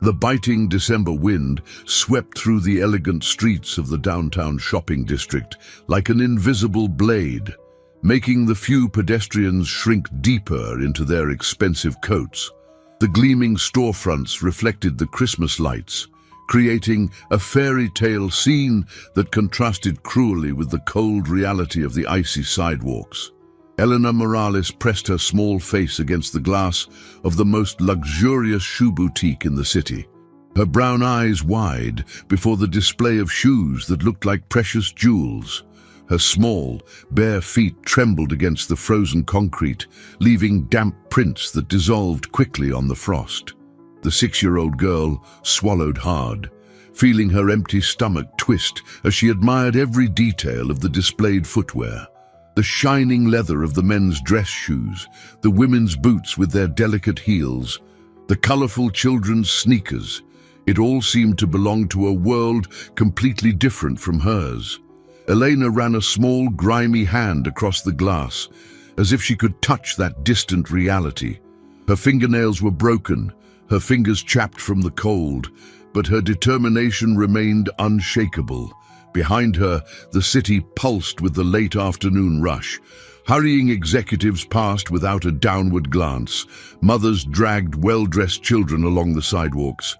The biting December wind swept through the elegant streets of the downtown shopping district like an invisible blade, making the few pedestrians shrink deeper into their expensive coats. The gleaming storefronts reflected the Christmas lights, creating a fairy tale scene that contrasted cruelly with the cold reality of the icy sidewalks. Elena Morales pressed her small face against the glass of the most luxurious shoe boutique in the city, her brown eyes wide before the display of shoes that looked like precious jewels. Her small, bare feet trembled against the frozen concrete, leaving damp prints that dissolved quickly on the frost. The 6-year-old girl swallowed hard, feeling her empty stomach twist as she admired every detail of the displayed footwear. The shining leather of the men's dress shoes, the women's boots with their delicate heels, the colorful children's sneakers. It all seemed to belong to a world completely different from hers. Elena ran a small, grimy hand across the glass, as if she could touch that distant reality. Her fingernails were broken, her fingers chapped from the cold, but her determination remained unshakable. Behind her, the city pulsed with the late afternoon rush. Hurrying executives passed without a downward glance. Mothers dragged well-dressed children along the sidewalks.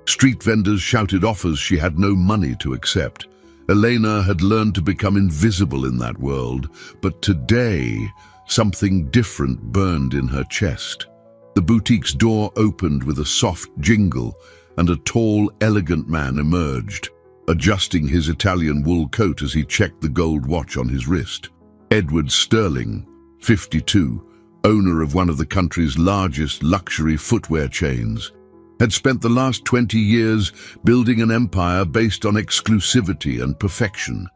Street vendors shouted offers she had no money to accept. Elena had learned to become invisible in that world, but today, something different burned in her chest. The boutique's door opened with a soft jingle, and a tall, elegant man emerged, adjusting his Italian wool coat as he checked the gold watch on his wrist. Edward Sterling, 52, owner of one of the country's largest luxury footwear chains, had spent the last 20 years building an empire based on exclusivity and perfection.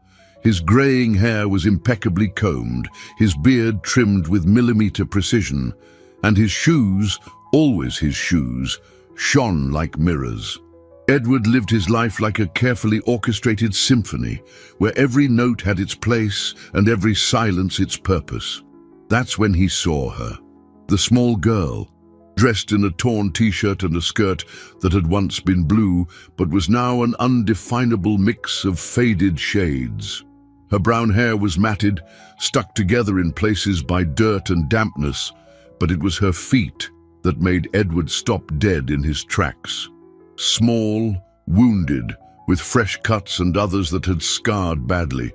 His graying hair was impeccably combed, his beard trimmed with millimeter precision, and his shoes, always his shoes, shone like mirrors. Edward lived his life like a carefully orchestrated symphony, where every note had its place and every silence its purpose. That's when he saw her, the small girl, dressed in a torn t-shirt and a skirt that had once been blue, but was now an undefinable mix of faded shades. Her brown hair was matted, stuck together in places by dirt and dampness, but it was her feet that made Edward stop dead in his tracks. Small, wounded, with fresh cuts and others that had scarred badly.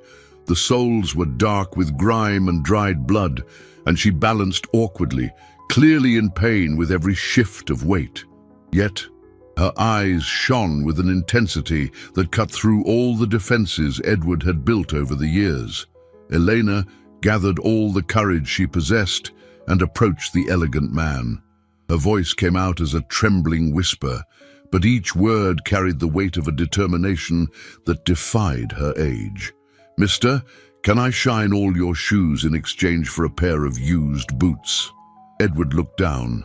The soles were dark with grime and dried blood, and she balanced awkwardly, clearly in pain with every shift of weight. Yet, her eyes shone with an intensity that cut through all the defenses Edward had built over the years. Elena gathered all the courage she possessed and approached the elegant man. Her voice came out as a trembling whisper, but each word carried the weight of a determination that defied her age. "Mister, can I shine all your shoes in exchange for a pair of used boots?" Edward looked down,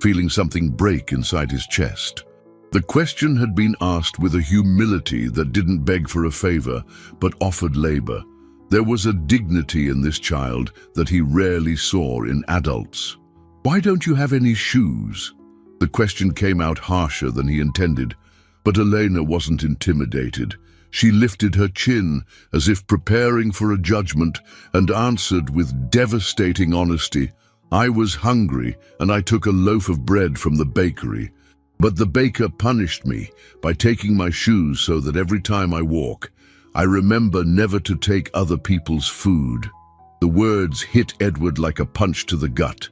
feeling something break inside his chest. The question had been asked with a humility that didn't beg for a favor, but offered labor. There was a dignity in this child that he rarely saw in adults. "Why don't you have any shoes?" The question came out harsher than he intended, but Elena wasn't intimidated. She lifted her chin as if preparing for a judgment and answered with devastating honesty, "I was hungry and I took a loaf of bread from the bakery, but the baker punished me by taking my shoes so that every time I walk, I remember never to take other people's food." The words hit Edward like a punch to the gut.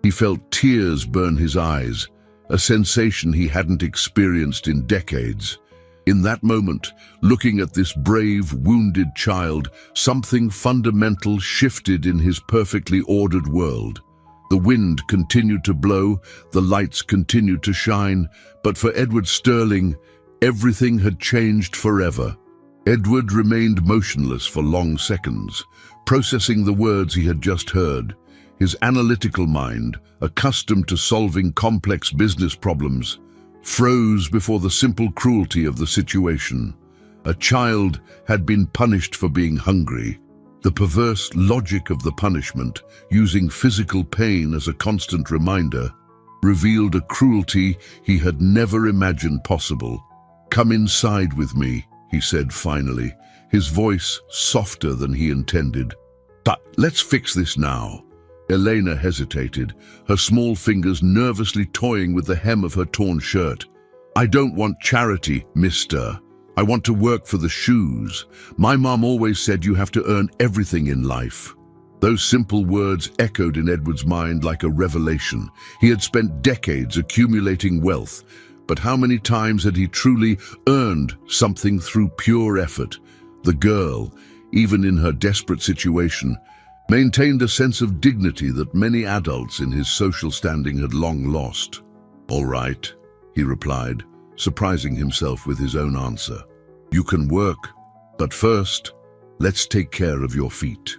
He felt tears burn his eyes, a sensation he hadn't experienced in decades. In that moment, looking at this brave, wounded child, something fundamental shifted in his perfectly ordered world. The wind continued to blow, the lights continued to shine, but for Edward Sterling, everything had changed forever. Edward remained motionless for long seconds, processing the words he had just heard. His analytical mind, accustomed to solving complex business problems, froze before the simple cruelty of the situation. A child had been punished for being hungry. The perverse logic of the punishment, using physical pain as a constant reminder. revealed a cruelty he had never imagined possible. "Come inside with me," he said finally, his voice softer than he intended. "But let's fix this now." Elena hesitated, her small fingers nervously toying with the hem of her torn shirt. "I don't want charity, mister. I want to work for the shoes. My mom always said you have to earn everything in life." Those simple words echoed in Edward's mind like a revelation. He had spent decades accumulating wealth, but how many times had he truly earned something through pure effort? The girl, even in her desperate situation, maintained a sense of dignity that many adults in his social standing had long lost. "All right," he replied, surprising himself with his own answer. "You can work, but first, let's take care of your feet."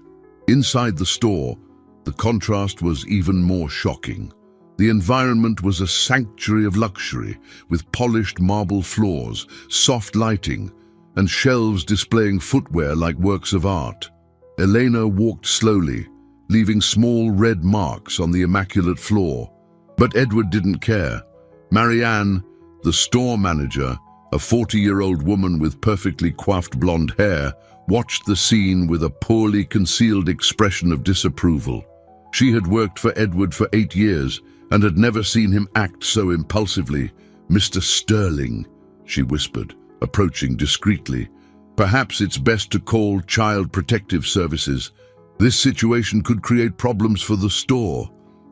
Inside the store, the contrast was even more shocking. The environment was a sanctuary of luxury, with polished marble floors, soft lighting, and shelves displaying footwear like works of art. Elena walked slowly, leaving small red marks on the immaculate floor. But Edward didn't care. Marianne, the store manager, a 40-year-old woman with perfectly coiffed blonde hair, watched the scene with a poorly concealed expression of disapproval. She had worked for Edward for 8 years and had never seen him act so impulsively. "Mr. Sterling," she whispered, approaching discreetly. "Perhaps it's best to call Child Protective Services. This situation could create problems for the store."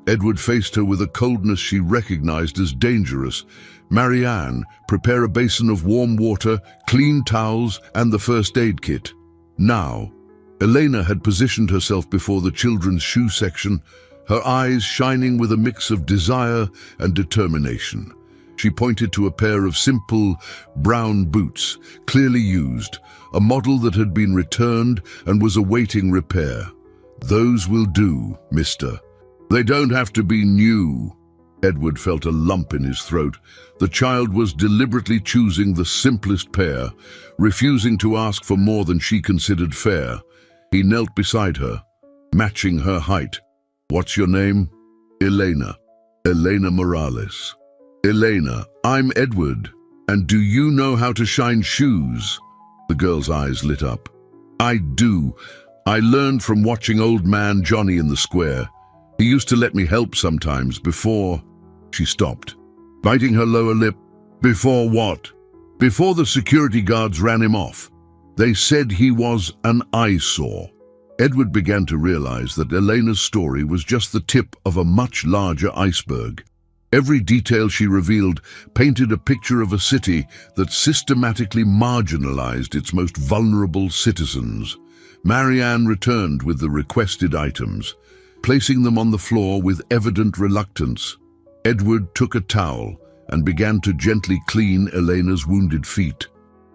Edward faced her with a coldness she recognized as dangerous. "Marianne, prepare a basin of warm water, clean towels, and the first aid kit." Now, Elena had positioned herself before the children's shoe section, her eyes shining with a mix of desire and determination. She pointed to a pair of simple, brown boots, clearly used, a model that had been returned and was awaiting repair. "Those will do, mister. They don't have to be new." Edward felt a lump in his throat. The child was deliberately choosing the simplest pair, refusing to ask for more than she considered fair. He knelt beside her, matching her height. "What's your name?" "Elena. Elena Morales." "Elena, I'm Edward. And do you know how to shine shoes?" The girl's eyes lit up. "I do. I learned from watching old man Johnny in the square. He used to let me help sometimes before..." She stopped, biting her lower lip. "Before what?" "Before the security guards ran him off. They said he was an eyesore." Edward began to realize that Elena's story was just the tip of a much larger iceberg. Every detail she revealed painted a picture of a city that systematically marginalized its most vulnerable citizens. Marianne returned with the requested items, placing them on the floor with evident reluctance. Edward took a towel and began to gently clean Elena's wounded feet.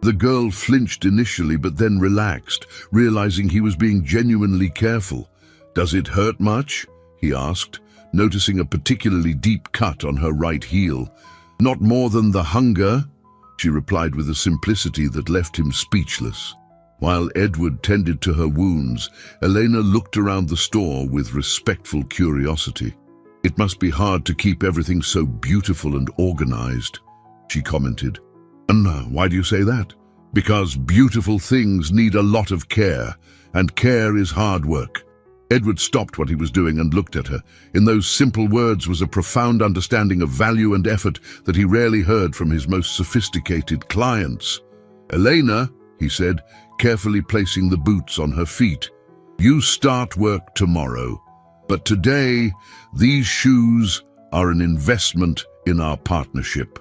The girl flinched initially but then relaxed, realizing he was being genuinely careful. "Does it hurt much?" he asked, noticing a particularly deep cut on her right heel. "Not more than the hunger," she replied with a simplicity that left him speechless. While Edward tended to her wounds, Elena looked around the store with respectful curiosity. "It must be hard to keep everything so beautiful and organized," she commented. "And why do you say that?" "Because beautiful things need a lot of care, and care is hard work." Edward stopped what he was doing and looked at her. In those simple words was a profound understanding of value and effort that he rarely heard from his most sophisticated clients. "Elena," he said, carefully placing the boots on her feet, "you start work tomorrow. But today, these shoes are an investment in our partnership."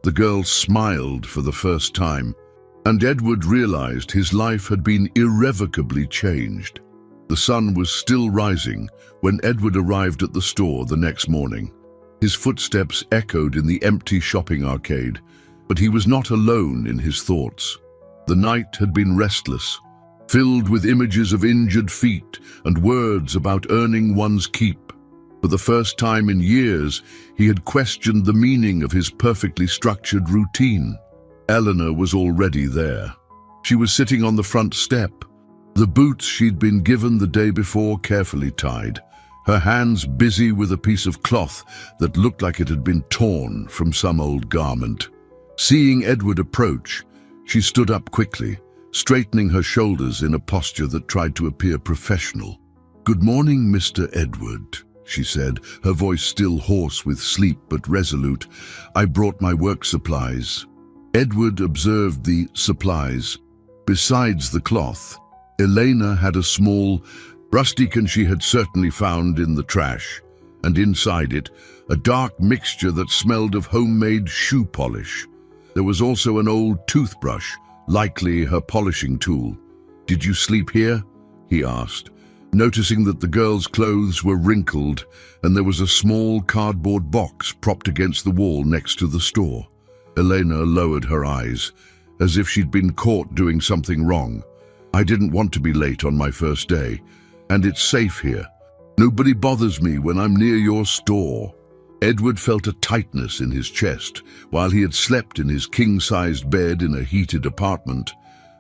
The girl smiled for the first time, and Edward realized his life had been irrevocably changed. The sun was still rising when Edward arrived at the store the next morning. His footsteps echoed in the empty shopping arcade, but he was not alone in his thoughts. The night had been restless, filled with images of injured feet and words about earning one's keep. For the first time in years, he had questioned the meaning of his perfectly structured routine. Eleanor was already there. She was sitting on the front step, the boots she'd been given the day before carefully tied, her hands busy with a piece of cloth that looked like it had been torn from some old garment. Seeing Edward approach, she stood up quickly, straightening her shoulders in a posture that tried to appear professional. "Good morning, Mr. Edward," she said, her voice still hoarse with sleep but resolute. "I brought my work supplies." Edward observed the supplies. Besides the cloth, Elena had a small, rusty can she had certainly found in the trash, and inside it, a dark mixture that smelled of homemade shoe polish. There was also an old toothbrush, likely her polishing tool. "Did you sleep here?" he asked, noticing that the girl's clothes were wrinkled and there was a small cardboard box propped against the wall next to the store. Elena lowered her eyes, as if she'd been caught doing something wrong. "I didn't want to be late on my first day, and it's safe here. Nobody bothers me when I'm near your store." Edward felt a tightness in his chest. While he had slept in his king-sized bed in a heated apartment,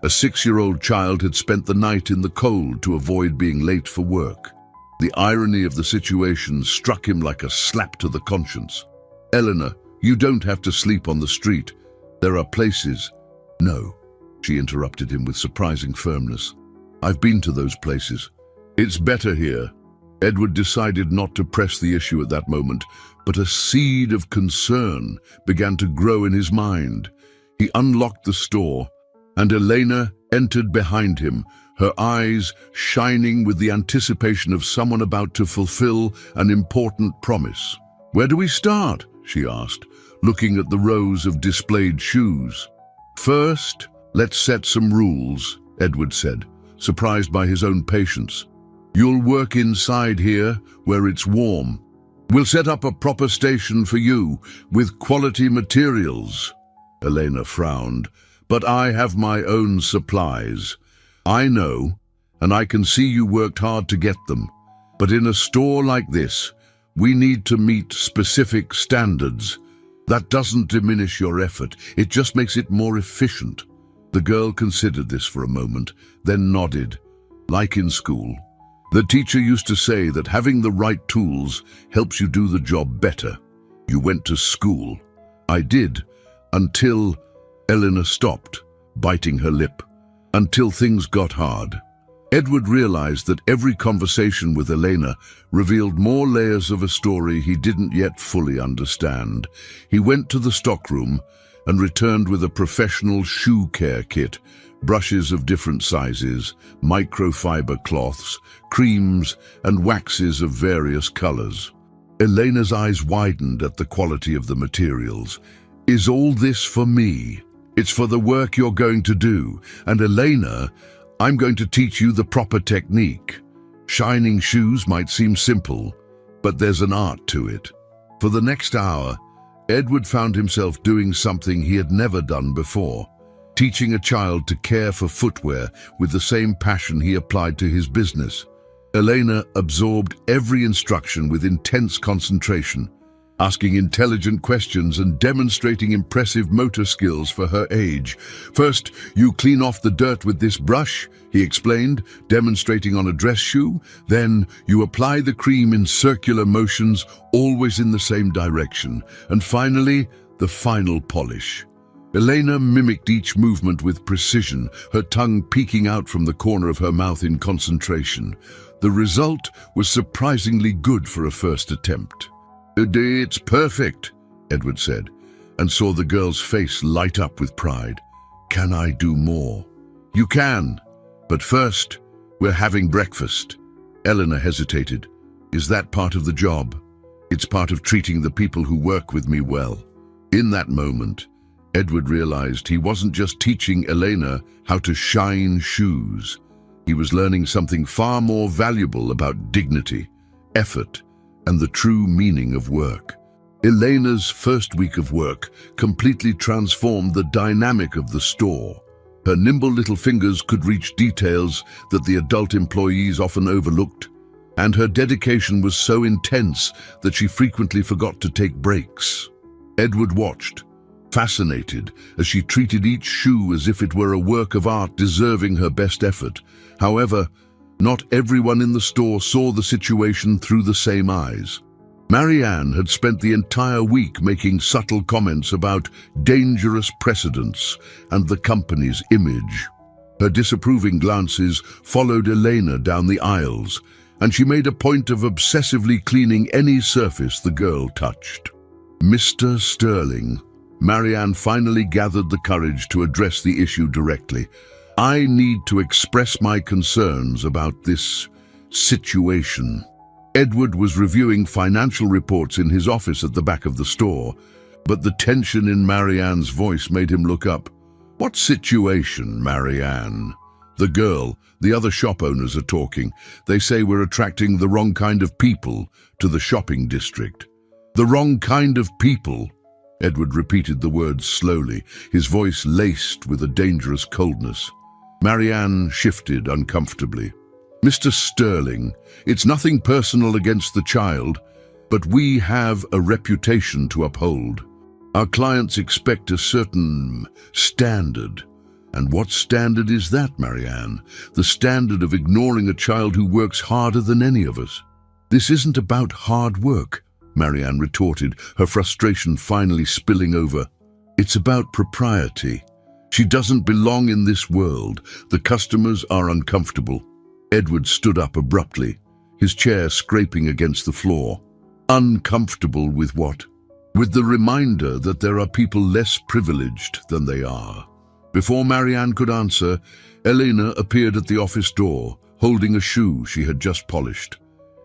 a 6-year-old child had spent the night in the cold to avoid being late for work. The irony of the situation struck him like a slap to the conscience. "Eleanor, you don't have to sleep on the street. There are places—" "No," she interrupted him with surprising firmness. "I've been to those places. It's better here." Edward decided not to press the issue at that moment, but a seed of concern began to grow in his mind. He unlocked the store, and Elena entered behind him, her eyes shining with the anticipation of someone about to fulfill an important promise. "Where do we start?" she asked, looking at the rows of displayed shoes. "First, let's set some rules," Edward said, surprised by his own patience. "You'll work inside here, where it's warm. We'll set up a proper station for you, with quality materials." Elena frowned. "But I have my own supplies." "I know, and I can see you worked hard to get them. But in a store like this, we need to meet specific standards. That doesn't diminish your effort, it just makes it more efficient." The girl considered this for a moment, then nodded. "Like in school. The teacher used to say that having the right tools helps you do the job better. You went to school." "I did, until—" Eleanor stopped, biting her lip. "Until things got hard." Edward realized that every conversation with Elena revealed more layers of a story he didn't yet fully understand. He went to the stockroom and returned with a professional shoe care kit, brushes of different sizes, microfiber cloths, creams, and waxes of various colors. Elena's eyes widened at the quality of the materials. "Is all this for me? It's for the work you're going to do. And Elena, I'm going to teach you the proper technique. Shining shoes might seem simple, but there's an art to it." For the next hour, Edward found himself doing something he had never done before, teaching a child to care for footwear with the same passion he applied to his business. Elena absorbed every instruction with intense concentration, asking intelligent questions and demonstrating impressive motor skills for her age. "First, you clean off the dirt with this brush," he explained, demonstrating on a dress shoe. "Then you apply the cream in circular motions, always in the same direction. And finally, the final polish." Elena mimicked each movement with precision, her tongue peeking out from the corner of her mouth in concentration. The result was surprisingly good for a first attempt. "It's perfect," Edward said, and saw the girl's face light up with pride. "Can I do more?" "You can, but first, we're having breakfast." Eleanor hesitated. "Is that part of the job?" "It's part of treating the people who work with me well." In that moment, Edward realized he wasn't just teaching Elena how to shine shoes. He was learning something far more valuable about dignity, effort, and the true meaning of work. Elena's first week of work completely transformed the dynamic of the store. Her nimble little fingers could reach details that the adult employees often overlooked, and her dedication was so intense that she frequently forgot to take breaks. Edward watched, fascinated, as she treated each shoe as if it were a work of art deserving her best effort. However, Not everyone in the store saw the situation through the same eyes. Marianne had spent the entire week making subtle comments about dangerous precedents and the company's image. Her disapproving glances followed Elena down the aisles, and she made a point of obsessively cleaning any surface the girl touched. Mr. Sterling, Marianne finally gathered the courage to address the issue directly. I need to express my concerns about this situation. Edward was reviewing financial reports in his office at the back of the store, but the tension in Marianne's voice made him look up. What situation, Marianne? The girl, the other shop owners are talking. They say we're attracting the wrong kind of people to the shopping district. The wrong kind of people? Edward repeated the words slowly, his voice laced with a dangerous coldness. Marianne shifted uncomfortably. Mr. Sterling, it's nothing personal against the child, but we have a reputation to uphold. Our clients expect a certain standard. And what standard is that, Marianne? The standard of ignoring a child who works harder than any of us. This isn't about hard work, Marianne retorted, her frustration finally spilling over. It's about propriety. She doesn't belong in this world. The customers are uncomfortable. Edward stood up abruptly, his chair scraping against the floor. Uncomfortable with what? With the reminder that there are people less privileged than they are. Before Marianne could answer, Elena appeared at the office door, holding a shoe she had just polished.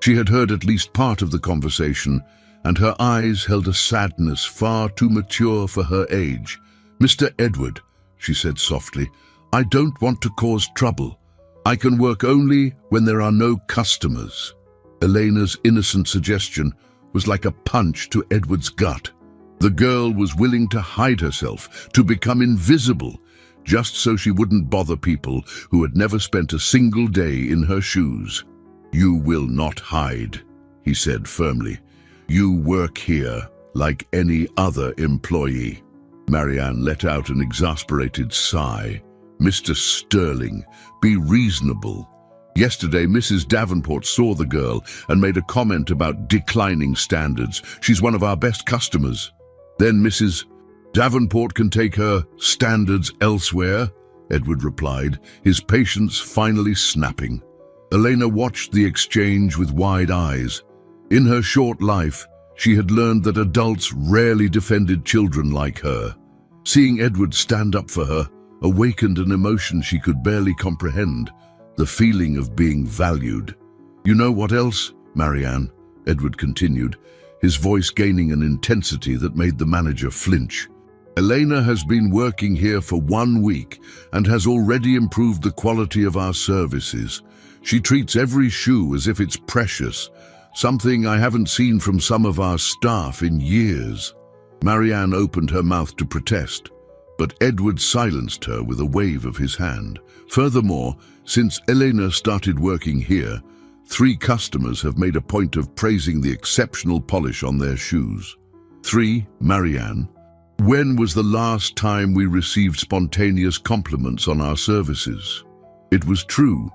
She had heard at least part of the conversation, and her eyes held a sadness far too mature for her age. Mr. Edward, she said softly, I don't want to cause trouble. I can work only when there are no customers. Elena's innocent suggestion was like a punch to Edward's gut. The girl was willing to hide herself, to become invisible, just so she wouldn't bother people who had never spent a single day in her shoes. You will not hide, he said firmly. You work here like any other employee. Marianne let out an exasperated sigh. Mr. Sterling, be reasonable. Yesterday, Mrs. Davenport saw the girl and made a comment about declining standards. She's one of our best customers. Then Mrs. Davenport can take her standards elsewhere, Edward replied, his patience finally snapping. Elena watched the exchange with wide eyes. In her short life, she had learned that adults rarely defended children like her. Seeing Edward stand up for her awakened an emotion she could barely comprehend, the feeling of being valued. You know what else, Marianne? Edward continued, his voice gaining an intensity that made the manager flinch. Elena has been working here for 1 week and has already improved the quality of our services. She treats every shoe as if it's precious, something I haven't seen from some of our staff in years. Marianne opened her mouth to protest, but Edward silenced her with a wave of his hand. Furthermore, since Elena started working here, 3 customers have made a point of praising the exceptional polish on their shoes. 3, Marianne. When was the last time we received spontaneous compliments on our services? It was true.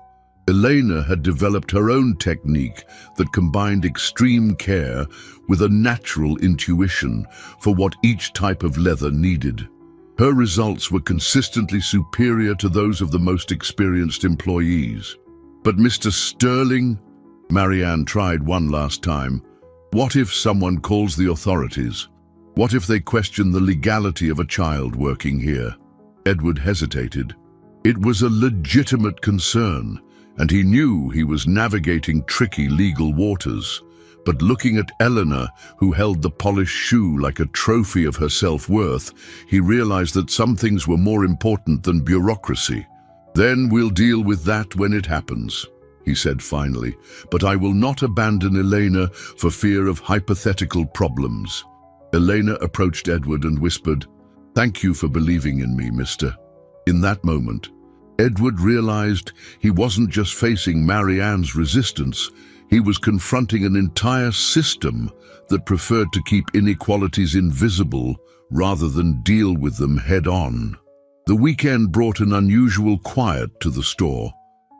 Elena had developed her own technique that combined extreme care with a natural intuition for what each type of leather needed. Her results were consistently superior to those of the most experienced employees. But Mr. Sterling, Marianne tried one last time. What if someone calls the authorities? What if they question the legality of a child working here? Edward hesitated. It was a legitimate concern, and he knew he was navigating tricky legal waters. But looking at Eleanor, who held the polished shoe like a trophy of her self-worth, he realized that some things were more important than bureaucracy. Then we'll deal with that when it happens, he said finally, but I will not abandon Elena for fear of hypothetical problems. Elena approached Edward and whispered, "Thank you for believing in me, mister." In that moment, Edward realized he wasn't just facing Marianne's resistance, he was confronting an entire system that preferred to keep inequalities invisible rather than deal with them head-on. The weekend brought an unusual quiet to the store.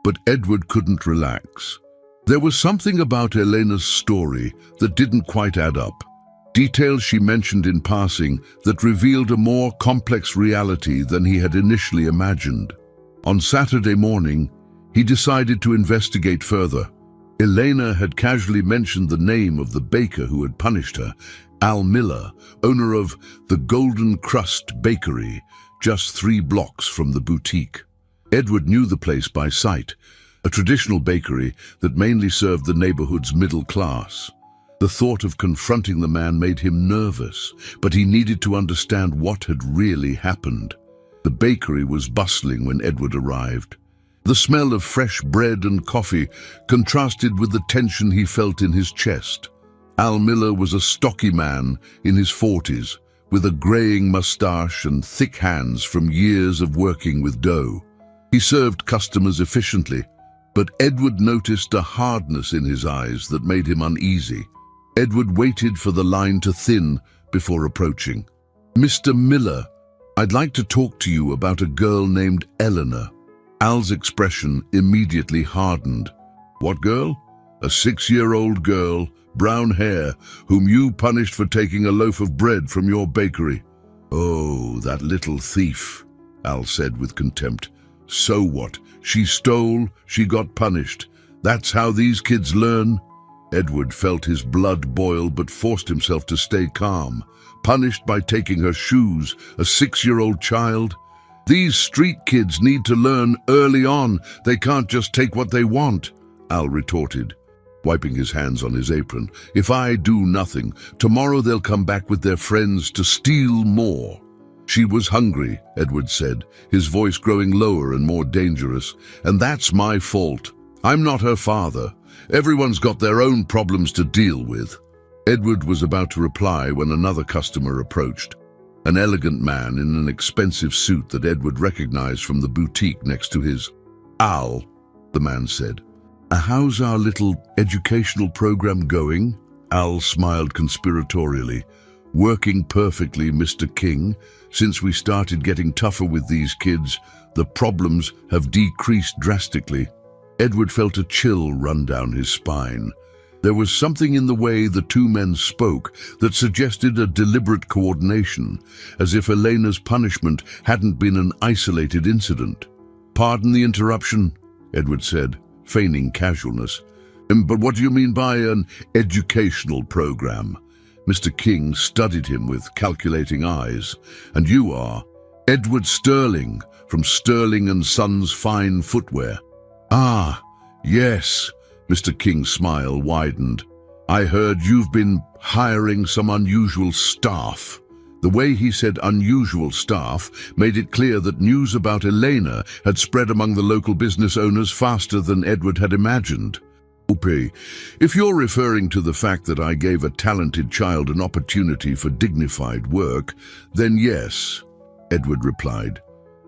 But Edward couldn't relax. There was something about Elena's story that didn't quite add up. Details she mentioned in passing that revealed a more complex reality than he had initially imagined. On Saturday morning, he decided to investigate further. Elena had casually mentioned the name of the baker who had punished her, Al Miller, owner of the Golden Crust Bakery, just 3 blocks from the boutique. Edward knew the place by sight, a traditional bakery that mainly served the neighborhood's middle class. The thought of confronting the man made him nervous, but he needed to understand what had really happened. The bakery was bustling when Edward arrived. The smell of fresh bread and coffee contrasted with the tension he felt in his chest. Al Miller was a stocky man in his 40s, with a graying mustache and thick hands from years of working with dough. He served customers efficiently, but Edward noticed a hardness in his eyes that made him uneasy. Edward waited for the line to thin before approaching. "Mr. Miller, I'd like to talk to you about a girl named Eleanor." Al's expression immediately hardened. "What girl?" "A 6-year-old girl, brown hair, whom you punished for taking a loaf of bread from your bakery." "Oh, that little thief," Al said with contempt. "So what? She stole, she got punished. That's how these kids learn?" Edward felt his blood boil but forced himself to stay calm. Punished by taking her shoes, a 6-year-old child? "These street kids need to learn early on. They can't just take what they want," Al retorted, wiping his hands on his apron. "If I do nothing, tomorrow they'll come back with their friends to steal more." "She was hungry," Edward said, his voice growing lower and more dangerous. "And that's my fault. I'm not her father. Everyone's got their own problems to deal with." Edward was about to reply when another customer approached. An elegant man in an expensive suit that Edward recognized from the boutique next to his. "Al," the man said. "How's our little educational program going?" Al smiled conspiratorially. "Working perfectly, Mr. King. Since we started getting tougher with these kids, the problems have decreased drastically." Edward felt a chill run down his spine. There was something in the way the two men spoke that suggested a deliberate coordination, as if Elena's punishment hadn't been an isolated incident. "Pardon the interruption," Edward said, feigning casualness. "But what do you mean by an educational program?" Mr. King studied him with calculating eyes. "And you are?" "Edward Sterling, from Sterling and Sons Fine Footwear." "Ah, yes." Mr. King's smile widened. "I heard you've been hiring some unusual staff." The way he said unusual staff made it clear that news about Elena had spread among the local business owners faster than Edward had imagined. "Okay, if you're referring to the fact that I gave a talented child an opportunity for dignified work, then yes," Edward replied.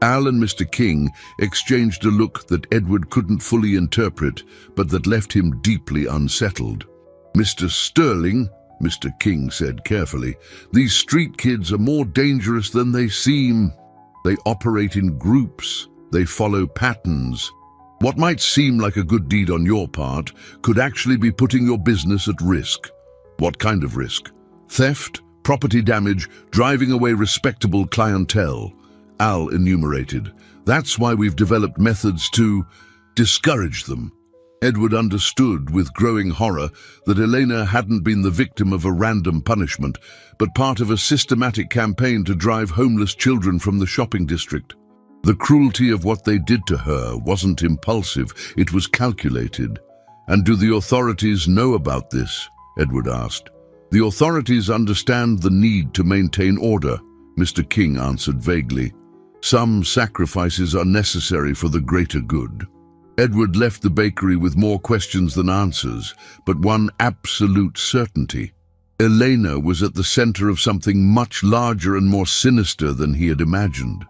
Al and Mr. King exchanged a look that Edward couldn't fully interpret, but that left him deeply unsettled. "Mr. Sterling," Mr. King said carefully, "these street kids are more dangerous than they seem. They operate in groups. They follow patterns. What might seem like a good deed on your part could actually be putting your business at risk." "What kind of risk?" "Theft, property damage, driving away respectable clientele," Al enumerated. "That's why we've developed methods to discourage them." Edward understood with growing horror that Elena hadn't been the victim of a random punishment, but part of a systematic campaign to drive homeless children from the shopping district. The cruelty of what they did to her wasn't impulsive, it was calculated. "And do the authorities know about this?" Edward asked. "The authorities understand the need to maintain order," Mr. King answered vaguely. "Some sacrifices are necessary for the greater good." Edward left the bakery with more questions than answers, but one absolute certainty. Elena was at the center of something much larger and more sinister than he had imagined.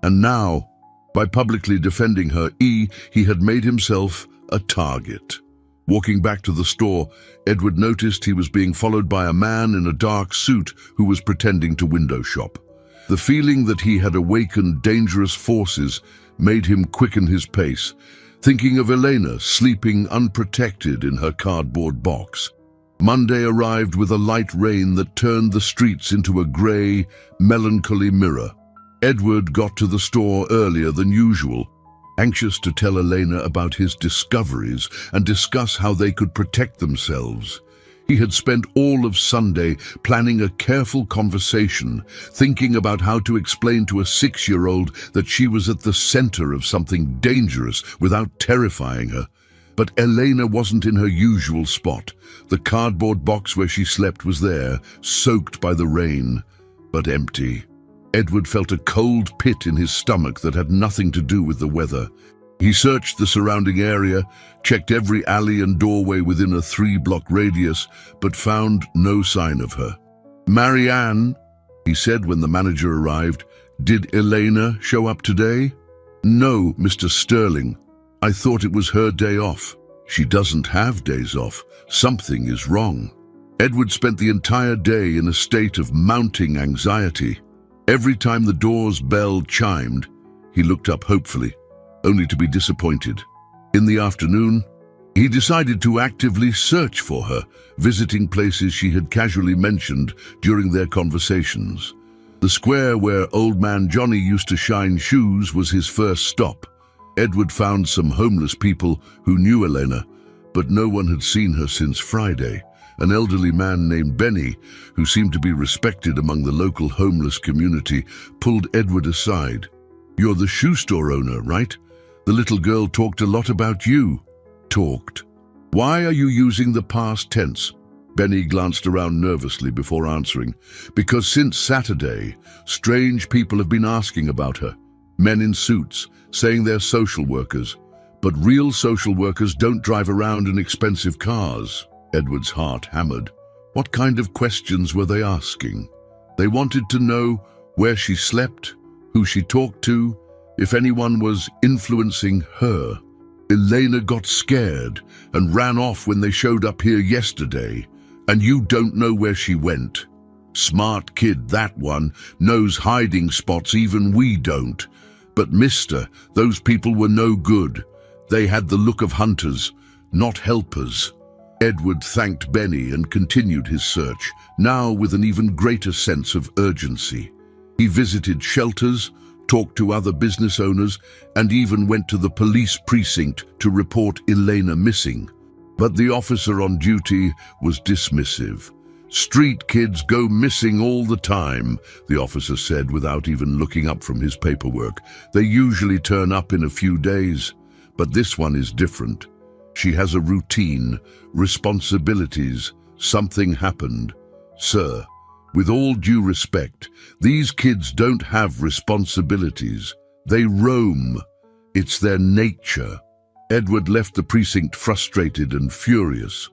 And now, by publicly defending her, he had made himself a target. Walking back to the store, Edward noticed he was being followed by a man in a dark suit who was pretending to window shop. The feeling that he had awakened dangerous forces made him quicken his pace. thinking of Elena sleeping unprotected in her cardboard box. Monday arrived with a light rain that turned the streets into a grey, melancholy mirror. Edward got to the store earlier than usual, anxious to tell Elena about his discoveries and discuss how they could protect themselves. He had spent all of Sunday planning a careful conversation, thinking about how to explain to a 6-year-old that she was at the center of something dangerous without terrifying her. But Elena wasn't in her usual spot. The cardboard box where she slept was there, soaked by the rain, but empty. Edward felt a cold pit in his stomach that had nothing to do with the weather. He searched the surrounding area, checked every alley and doorway within a 3-block radius, but found no sign of her. "Marianne," he said when the manager arrived, "did Elena show up today?" "No, Mr. Sterling. I thought it was her day off." "She doesn't have days off. Something is wrong." Edward spent the entire day in a state of mounting anxiety. Every time the door's bell chimed, he looked up hopefully, only to be disappointed. In the afternoon, he decided to actively search for her, visiting places she had casually mentioned during their conversations. The square where Old Man Johnny used to shine shoes was his first stop. Edward found some homeless people who knew Elena, but no one had seen her since Friday. An elderly man named Benny, who seemed to be respected among the local homeless community, pulled Edward aside. "You're the shoe store owner, right? The little girl talked a lot about you." "Talked? Why are you using the past tense?" Benny glanced around nervously before answering. "Because since Saturday, strange people have been asking about her. Men in suits, saying they're social workers. But real social workers don't drive around in expensive cars." Edward's heart hammered. What kind of questions were they asking? They wanted to know where she slept, who she talked to, if anyone was influencing her. "Elena got scared and ran off when they showed up here yesterday, and you don't know where she went." "Smart kid, that one. Knows hiding spots even we don't. But mister, those people were no good. They had the look of hunters, not helpers." Edward thanked Benny and continued his search, now with an even greater sense of urgency. He visited shelters, talked to other business owners, and even went to the police precinct to report Elena missing. But the officer on duty was dismissive. "Street kids go missing all the time," the officer said without even looking up from his paperwork. "They usually turn up in a few days, but this one is different. She has a routine, responsibilities. Something happened. Sir, with all due respect, these kids don't have responsibilities. They roam. It's their nature." Edward left the precinct frustrated and furious.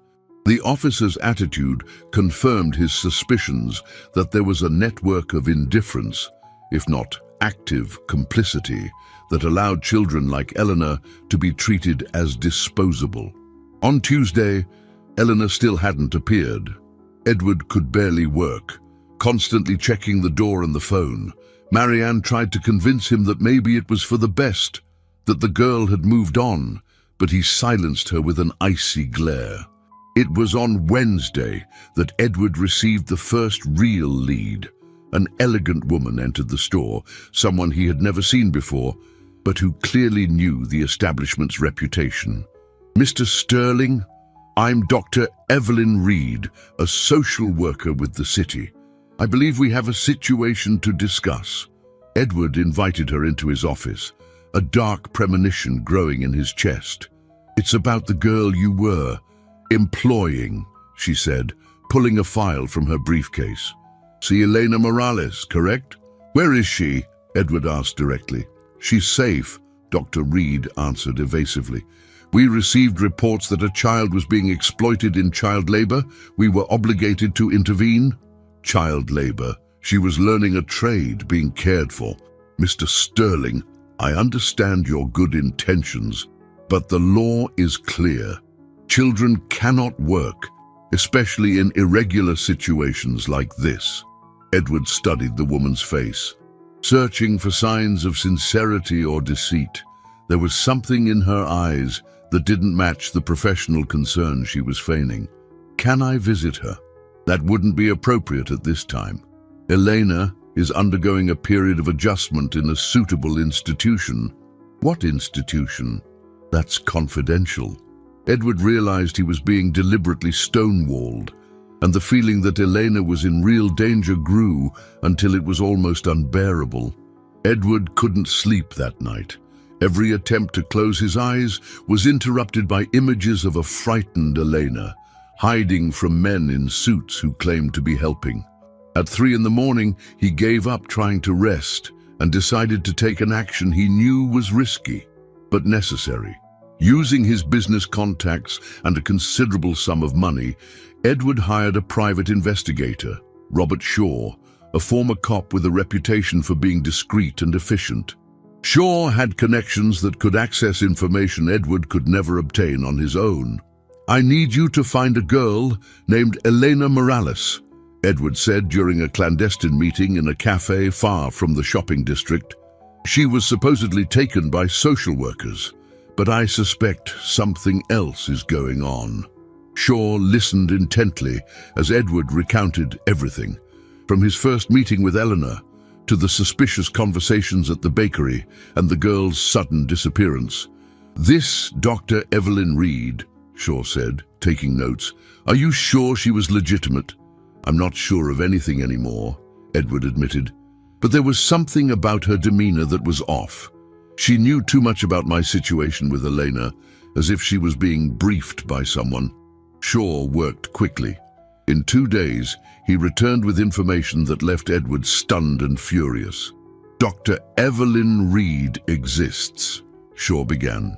The officer's attitude confirmed his suspicions that there was a network of indifference, if not active complicity, that allowed children like Eleanor to be treated as disposable. On Tuesday, Eleanor still hadn't appeared. Edward could barely work, constantly checking the door and the phone. Marianne tried to convince him that maybe it was for the best, that the girl had moved on, but he silenced her with an icy glare. It was on Wednesday that Edward received the first real lead. An elegant woman entered the store, someone he had never seen before, but who clearly knew the establishment's reputation. "Mr. Sterling, I'm Dr. Evelyn Reed, a social worker with the city. I believe we have a situation to discuss." Edward invited her into his office, a dark premonition growing in his chest. "It's about the girl you were employing," she said, pulling a file from her briefcase. "See Elena Morales, correct?" "Where is she?" Edward asked directly. "She's safe," Dr. Reed answered evasively. "We received reports that a child was being exploited in child labor. We were obligated to intervene." "Child labor? She was learning a trade, being cared for." "Mr. Sterling, I understand your good intentions, but the law is clear. Children cannot work, especially in irregular situations like this." Edward studied the woman's face, searching for signs of sincerity or deceit. There was something in her eyes that didn't match the professional concern she was feigning. Can I visit her? That wouldn't be appropriate at this time. Elena is undergoing a period of adjustment in a suitable institution. What institution? That's confidential. Edward realized he was being deliberately stonewalled, and the feeling that Elena was in real danger grew until it was almost unbearable. Edward couldn't sleep that night. Every attempt to close his eyes was interrupted by images of a frightened Elena, hiding from men in suits who claimed to be helping. At 3 in the morning, he gave up trying to rest and decided to take an action he knew was risky, but necessary. Using his business contacts and a considerable sum of money, Edward hired a private investigator, Robert Shaw, a former cop with a reputation for being discreet and efficient. Shaw had connections that could access information Edward could never obtain on his own. "I need you to find a girl named Elena Morales," Edward said during a clandestine meeting in a cafe far from the shopping district. "She was supposedly taken by social workers, but I suspect something else is going on." Shaw listened intently as Edward recounted everything, from his first meeting with Eleanor to the suspicious conversations at the bakery and the girl's sudden disappearance. "This Dr. Evelyn Reed," Shaw said, taking notes. "Are you sure she was legitimate?" "I'm not sure of anything anymore," Edward admitted. "But there was something about her demeanor that was off. She knew too much about my situation with Elena, as if she was being briefed by someone." Shaw worked quickly. In 2 days, he returned with information that left Edward stunned and furious. "Dr. Evelyn Reed exists," Shaw began.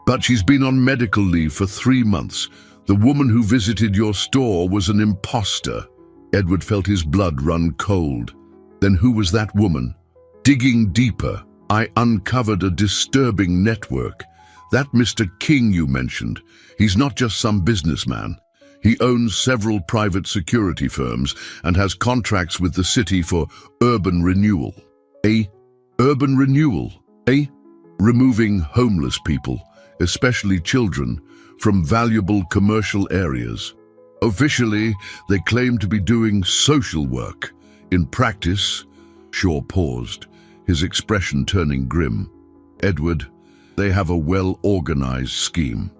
"But she's been on medical leave for 3 months. The woman who visited your store was an imposter." Edward felt his blood run cold. Then who was that woman? Digging deeper, I uncovered a disturbing network. That Mr. King you mentioned, he's not just some businessman. He owns several private security firms and has contracts with the city for urban renewal. Urban renewal? Removing homeless people, especially children, from valuable commercial areas. Officially, they claim to be doing social work. In practice, Shaw paused, his expression turning grim. "Edward, they have a well-organized scheme."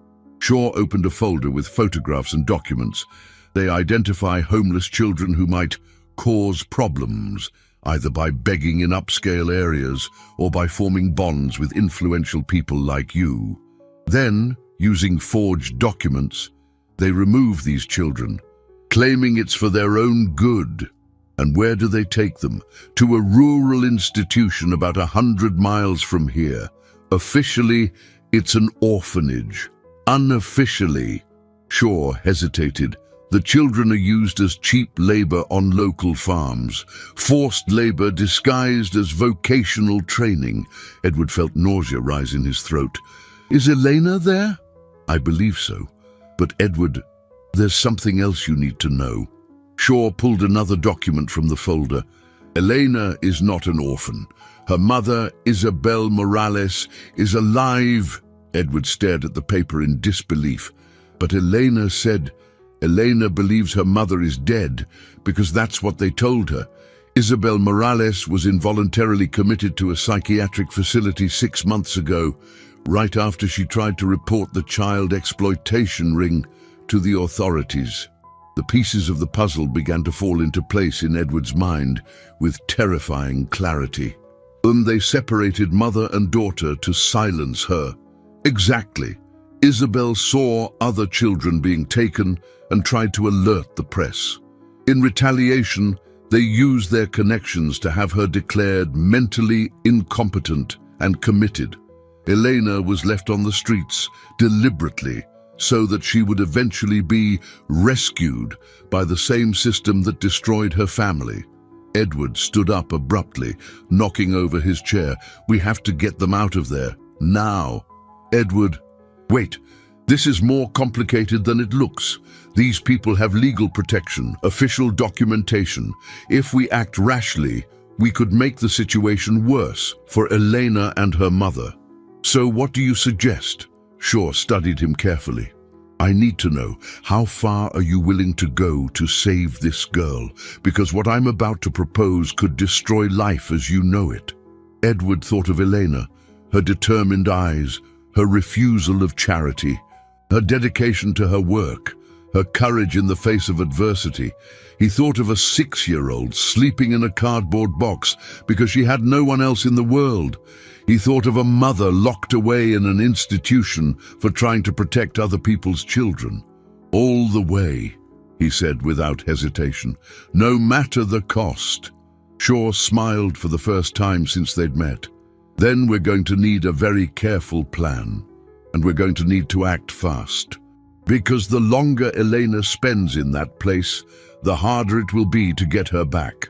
Shaw opened a folder with photographs and documents. "They identify homeless children who might cause problems, either by begging in upscale areas or by forming bonds with influential people like you. Then, using forged documents, they remove these children, claiming it's for their own good. And where do they take them? To a rural institution about 100 miles from here. Officially, it's an orphanage. Unofficially," Shaw hesitated, "the children are used as cheap labor on local farms. Forced labor disguised as vocational training." Edward felt nausea rise in his throat. "Is Elena there?" "I believe so. But Edward, there's something else you need to know." Shaw pulled another document from the folder. "Elena is not an orphan. Her mother, Isabel Morales, is alive." Edward stared at the paper in disbelief. "But Elena said Elena believes her mother is dead because that's what they told her. Isabel Morales was involuntarily committed to a psychiatric facility 6 months ago, right after she tried to report the child exploitation ring to the authorities." The pieces of the puzzle began to fall into place in Edward's mind with terrifying clarity. They separated mother and daughter to silence her. Exactly. Isabel saw other children being taken and tried to alert the press. In retaliation, they used their connections to have her declared mentally incompetent and committed. Elena was left on the streets deliberately so that she would eventually be rescued by the same system that destroyed her family. Edward stood up abruptly, knocking over his chair. "We have to get them out of there, now." "Edward, wait. This is more complicated than it looks. These people have legal protection, official documentation. If we act rashly, we could make the situation worse for Elena and her mother." So what do you suggest? Shaw studied him carefully. I need to know, how far are you willing to go to save this girl? Because what I'm about to propose could destroy life as you know it. Edward thought of Elena, her determined eyes, her refusal of charity, her dedication to her work, her courage in the face of adversity. He thought of a 6-year-old sleeping in a cardboard box because she had no one else in the world. He thought of a mother locked away in an institution for trying to protect other people's children. All the way, he said without hesitation, no matter the cost. Shaw smiled for the first time since they'd met. Then we're going to need a very careful plan, and we're going to need to act fast. Because the longer Elena spends in that place, the harder it will be to get her back.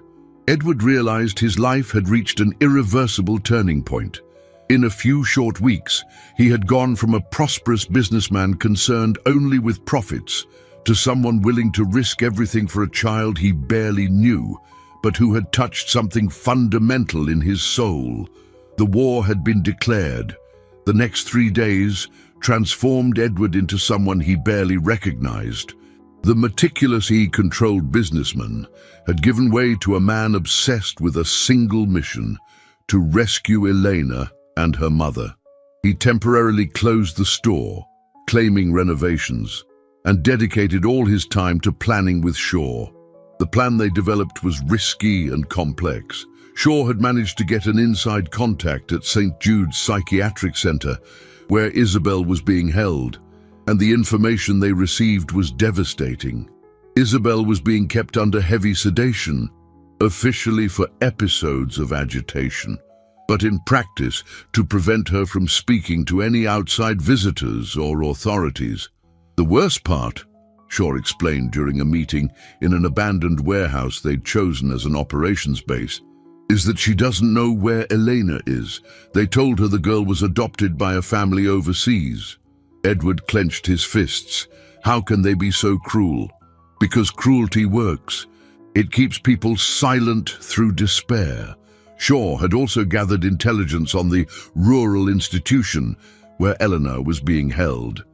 Edward realized his life had reached an irreversible turning point. In a few short weeks, he had gone from a prosperous businessman concerned only with profits to someone willing to risk everything for a child he barely knew, but who had touched something fundamental in his soul. The war had been declared. The next 3 days transformed Edward into someone he barely recognized. The meticulously controlled businessman had given way to a man obsessed with a single mission: to rescue Elena and her mother. He temporarily closed the store, claiming renovations, and dedicated all his time to planning with Shaw. The plan they developed was risky and complex. Shaw had managed to get an inside contact at St. Jude's Psychiatric Center, where Isabel was being held, and the information they received was devastating. Isabel was being kept under heavy sedation, officially for episodes of agitation, but in practice to prevent her from speaking to any outside visitors or authorities. The worst part, Shaw explained during a meeting in an abandoned warehouse they'd chosen as an operations base, is that she doesn't know where Elena is. They told her the girl was adopted by a family overseas. Edward clenched his fists. How can they be so cruel? Because cruelty works. It keeps people silent through despair. Shaw had also gathered intelligence on the rural institution where Eleanor was being held.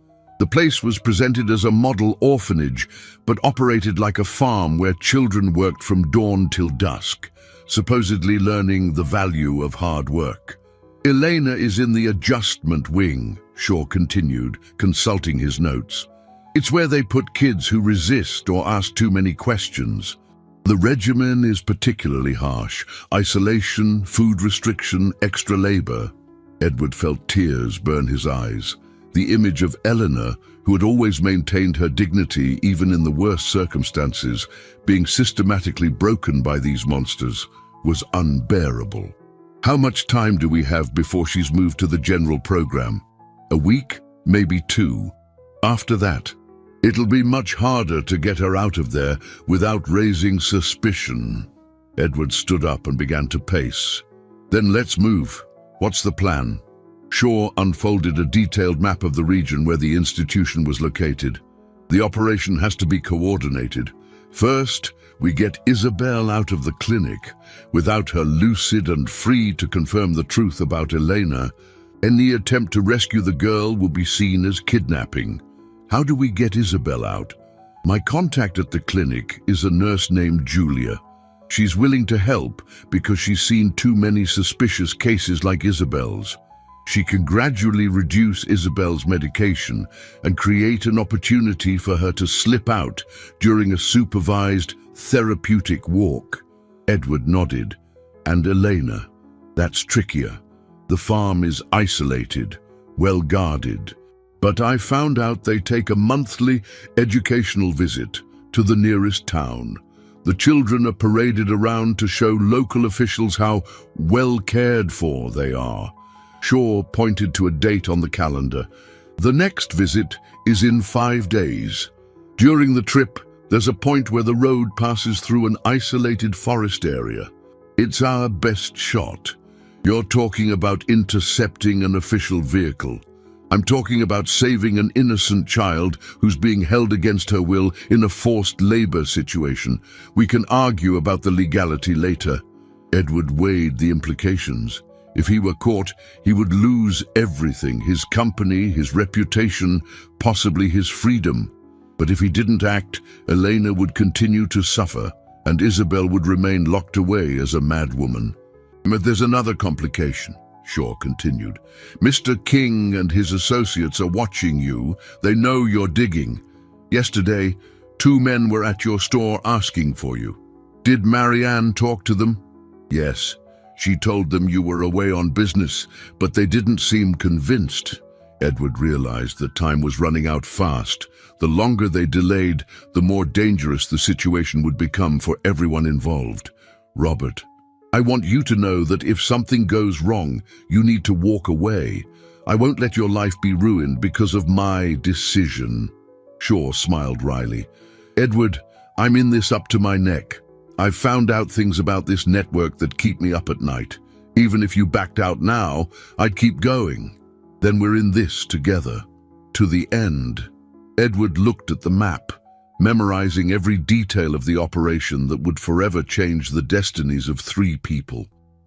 The place was presented as a model orphanage, but operated like a farm where children worked from dawn till dusk, supposedly learning the value of hard work. Elena is in the adjustment wing, Shaw continued, consulting his notes. It's where they put kids who resist or ask too many questions. The regimen is particularly harsh: isolation, food restriction, extra labor. Edward felt tears burn his eyes. The image of Eleanor, who had always maintained her dignity even in the worst circumstances, being systematically broken by these monsters, was unbearable. How much time do we have before she's moved to the general program? A week? Maybe 2. After that, it'll be much harder to get her out of there without raising suspicion. Edward stood up and began to pace. Then let's move. What's the plan? Shaw unfolded a detailed map of the region where the institution was located. The operation has to be coordinated. First, we get Isabel out of the clinic. Without her lucid and free to confirm the truth about Elena, any attempt to rescue the girl will be seen as kidnapping. How do we get Isabel out? My contact at the clinic is a nurse named Julia. She's willing to help because she's seen too many suspicious cases like Isabel's. She can gradually reduce Isabel's medication and create an opportunity for her to slip out during a supervised therapeutic walk. Edward nodded. And Elena? That's trickier. The farm is isolated, well guarded. But I found out they take a monthly educational visit to the nearest town. The children are paraded around to show local officials how well cared for they are. Shaw pointed to a date on the calendar. The next visit is in 5 days. During the trip, there's a point where the road passes through an isolated forest area. It's our best shot. You're talking about intercepting an official vehicle. I'm talking about saving an innocent child who's being held against her will in a forced labor situation. We can argue about the legality later. Edward weighed the implications. If he were caught, he would lose everything, his company, his reputation, possibly his freedom. But if he didn't act, Elena would continue to suffer, and Isabel would remain locked away as a madwoman. But there's another complication, Shaw continued. Mr. King and his associates are watching you. They know you're digging. Yesterday, 2 men were at your store asking for you. Did Marianne talk to them? Yes. She told them you were away on business, but they didn't seem convinced. Edward realized that time was running out fast. The longer they delayed, the more dangerous the situation would become for everyone involved. Robert, I want you to know that if something goes wrong, you need to walk away. I won't let your life be ruined because of my decision. Shaw smiled wryly. Edward, I'm in this up to my neck. I've found out things about this network that keep me up at night. Even if you backed out now, I'd keep going. Then we're in this together. To the end. Edward looked at the map, memorizing every detail of the operation that would forever change the destinies of 3 people.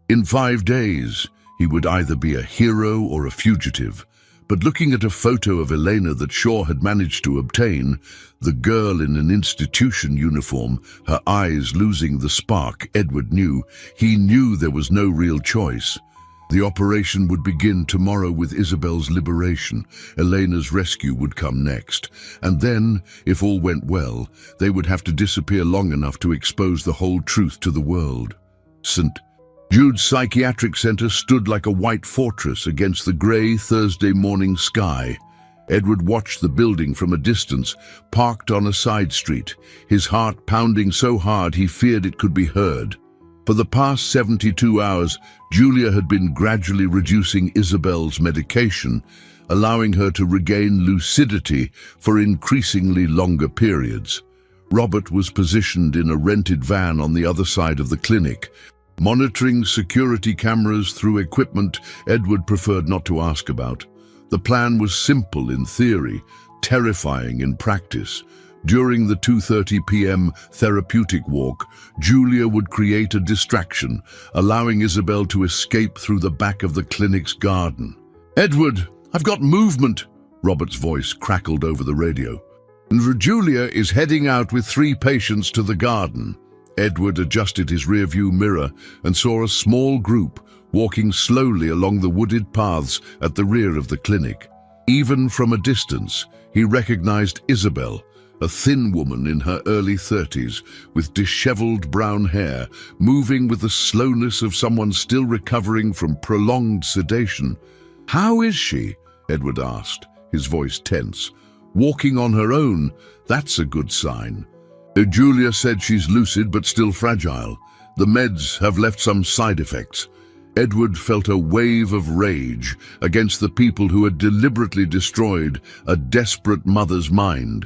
In 5 days, he would either be a hero or a fugitive. But looking at a photo of Elena that Shaw had managed to obtain, the girl in an institution uniform, her eyes losing the spark, Edward knew. He knew there was no real choice. The operation would begin tomorrow with Isabel's liberation. Elena's rescue would come next. And then, if all went well, they would have to disappear long enough to expose the whole truth to the world. St. Jude's Psychiatric Center stood like a white fortress against the gray Thursday morning sky. Edward watched the building from a distance, parked on a side street, his heart pounding so hard he feared it could be heard. For the past 72 hours, Julia had been gradually reducing Isabel's medication, allowing her to regain lucidity for increasingly longer periods. Robert was positioned in a rented van on the other side of the clinic, monitoring security cameras through equipment Edward preferred not to ask about. The plan was simple in theory, terrifying in practice. During the 2:30 p.m. therapeutic walk, Julia would create a distraction, allowing Isabel to escape through the back of the clinic's garden. "Edward, I've got movement," Robert's voice crackled over the radio. "And Julia is heading out with 3 patients to the garden." Edward adjusted his rearview mirror and saw a small group walking slowly along the wooded paths at the rear of the clinic. Even from a distance, he recognized Isabel, a thin woman in her early 30s, with disheveled brown hair, moving with the slowness of someone still recovering from prolonged sedation. "How is she?" Edward asked, his voice tense. "Walking on her own, that's a good sign." Julia said she's lucid but still fragile. The meds have left some side effects. Edward felt a wave of rage against the people who had deliberately destroyed a desperate mother's mind.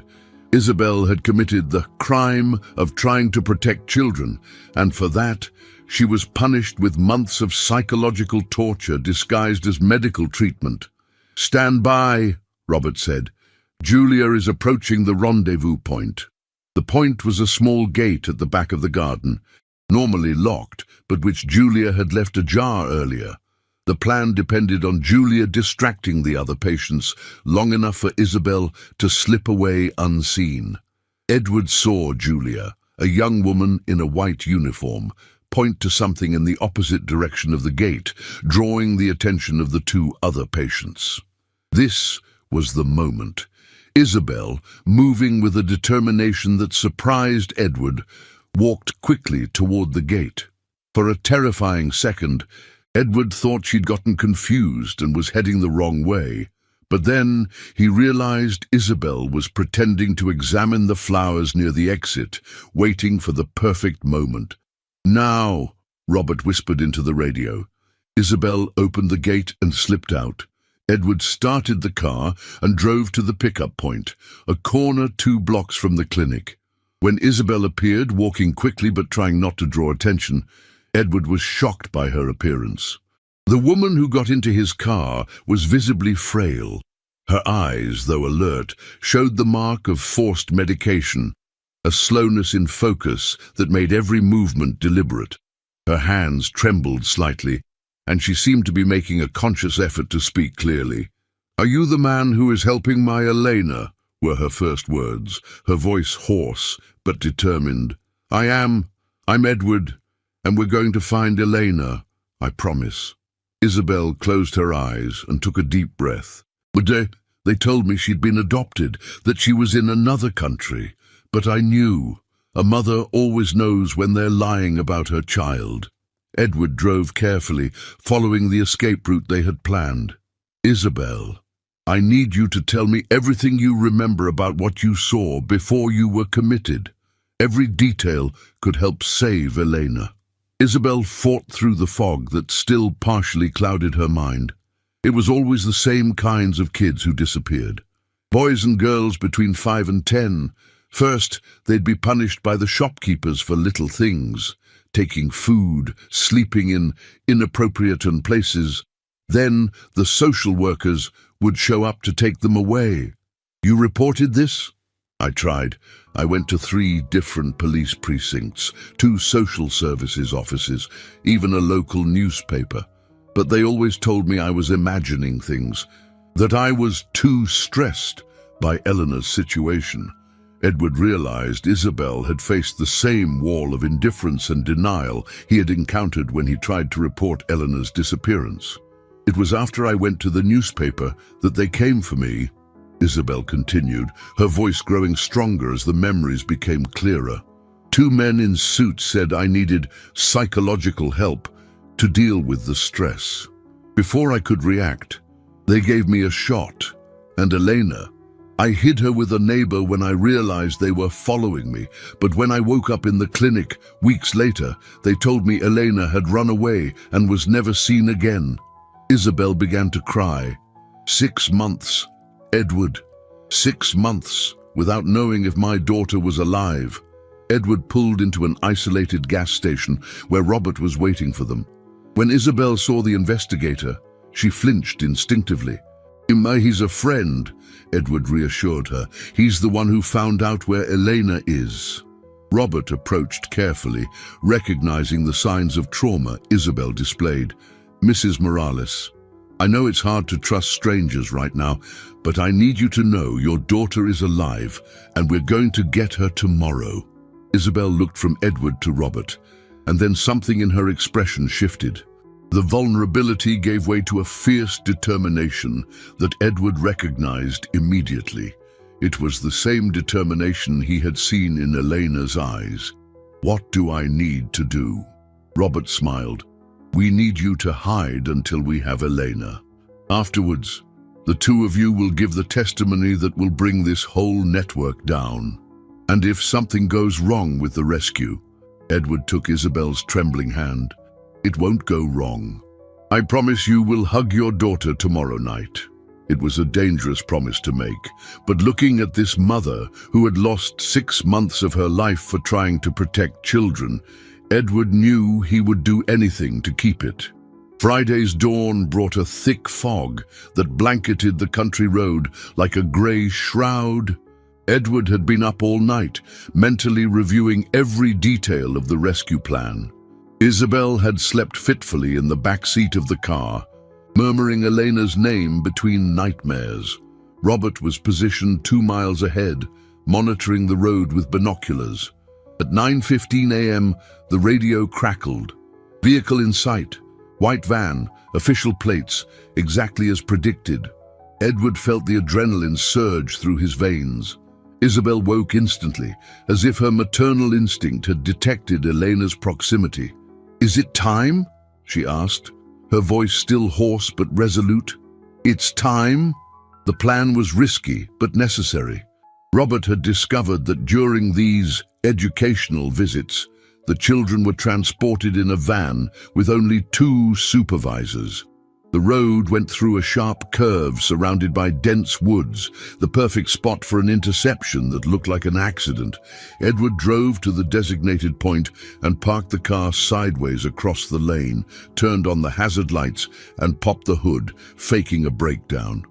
Isabel had committed the crime of trying to protect children, and for that, she was punished with months of psychological torture disguised as medical treatment. "Stand by," Robert said. "Julia is approaching the rendezvous point." The point was a small gate at the back of the garden, normally locked, but which Julia had left ajar earlier. The plan depended on Julia distracting the other patients long enough for Isabel to slip away unseen. Edward saw Julia, a young woman in a white uniform, point to something in the opposite direction of the gate, drawing the attention of the 2 other patients. This was the moment. Isabel, moving with a determination that surprised Edward, walked quickly toward the gate. For a terrifying second, Edward thought she'd gotten confused and was heading the wrong way. But then he realized Isabel was pretending to examine the flowers near the exit, waiting for the perfect moment. "Now," Robert whispered into the radio. Isabel opened the gate and slipped out. Edward started the car and drove to the pickup point, a corner 2 blocks from the clinic. When Isabel appeared, walking quickly but trying not to draw attention, Edward was shocked by her appearance. The woman who got into his car was visibly frail. Her eyes, though alert, showed the mark of forced medication, a slowness in focus that made every movement deliberate. Her hands trembled slightly, and she seemed to be making a conscious effort to speak clearly. "Are you the man who is helping my Elena?" were her first words, her voice hoarse but determined. "I am. I'm Edward, and we're going to find Elena, I promise." Isabel closed her eyes and took a deep breath. "But they told me she'd been adopted, that she was in another country. But I knew. A mother always knows when they're lying about her child." Edward drove carefully, following the escape route they had planned. "Isabel, I need you to tell me everything you remember about what you saw before you were committed. Every detail could help save Elena." Isabel fought through the fog that still partially clouded her mind. It was always the same kinds of kids who disappeared. Boys and girls between 5 and 10. First, they'd be punished by the shopkeepers for little things, taking food, sleeping in inappropriate places. Then the social workers would show up to take them away. "You reported this?" I tried. I went to 3 different police precincts, 2 social services offices, even a local newspaper. But they always told me I was imagining things, that I was too stressed by Eleanor's situation. Edward realized Isabel had faced the same wall of indifference and denial he had encountered when he tried to report Eleanor's disappearance. "It was after I went to the newspaper that they came for me," Isabel continued, her voice growing stronger as the memories became clearer. "2 men in suits said I needed psychological help to deal with the stress. Before I could react, they gave me a shot, and Elena. I hid her with a neighbor when I realized they were following me, but when I woke up in the clinic weeks later, they told me Elena had run away and was never seen again." Isabel began to cry. 6 months, Edward. 6 months, without knowing if my daughter was alive. Edward pulled into an isolated gas station where Robert was waiting for them. When Isabel saw the investigator, she flinched instinctively. "He's a friend," Edward reassured her. "He's the one who found out where Elena is." Robert approached carefully, recognizing the signs of trauma Isabel displayed. "Mrs. Morales, I know it's hard to trust strangers right now, but I need you to know your daughter is alive, and we're going to get her tomorrow." Isabel looked from Edward to Robert, and then something in her expression shifted. The vulnerability gave way to a fierce determination that Edward recognized immediately. It was the same determination he had seen in Elena's eyes. "What do I need to do?" Robert smiled. "We need you to hide until we have Elena. Afterwards, the 2 of you will give the testimony that will bring this whole network down. And if something goes wrong with the rescue," Edward took Isabel's trembling hand, "it won't go wrong. I promise you will hug your daughter tomorrow night." It was a dangerous promise to make, but looking at this mother who had lost 6 months of her life for trying to protect children, Edward knew he would do anything to keep it. Friday's dawn brought a thick fog that blanketed the country road like a grey shroud. Edward had been up all night, mentally reviewing every detail of the rescue plan. Isabel had slept fitfully in the back seat of the car, murmuring Elena's name between nightmares. Robert was positioned 2 miles ahead, monitoring the road with binoculars. At 9:15 a.m., the radio crackled. "Vehicle in sight. White van, official plates, exactly as predicted." Edward felt the adrenaline surge through his veins. Isabel woke instantly, as if her maternal instinct had detected Elena's proximity. "Is it time?" she asked, her voice still hoarse but resolute. "It's time." The plan was risky but necessary. Robert had discovered that during these educational visits, the children were transported in a van with only 2 supervisors. The road went through a sharp curve surrounded by dense woods, the perfect spot for an interception that looked like an accident. Edward drove to the designated point and parked the car sideways across the lane, turned on the hazard lights, and popped the hood, faking a breakdown.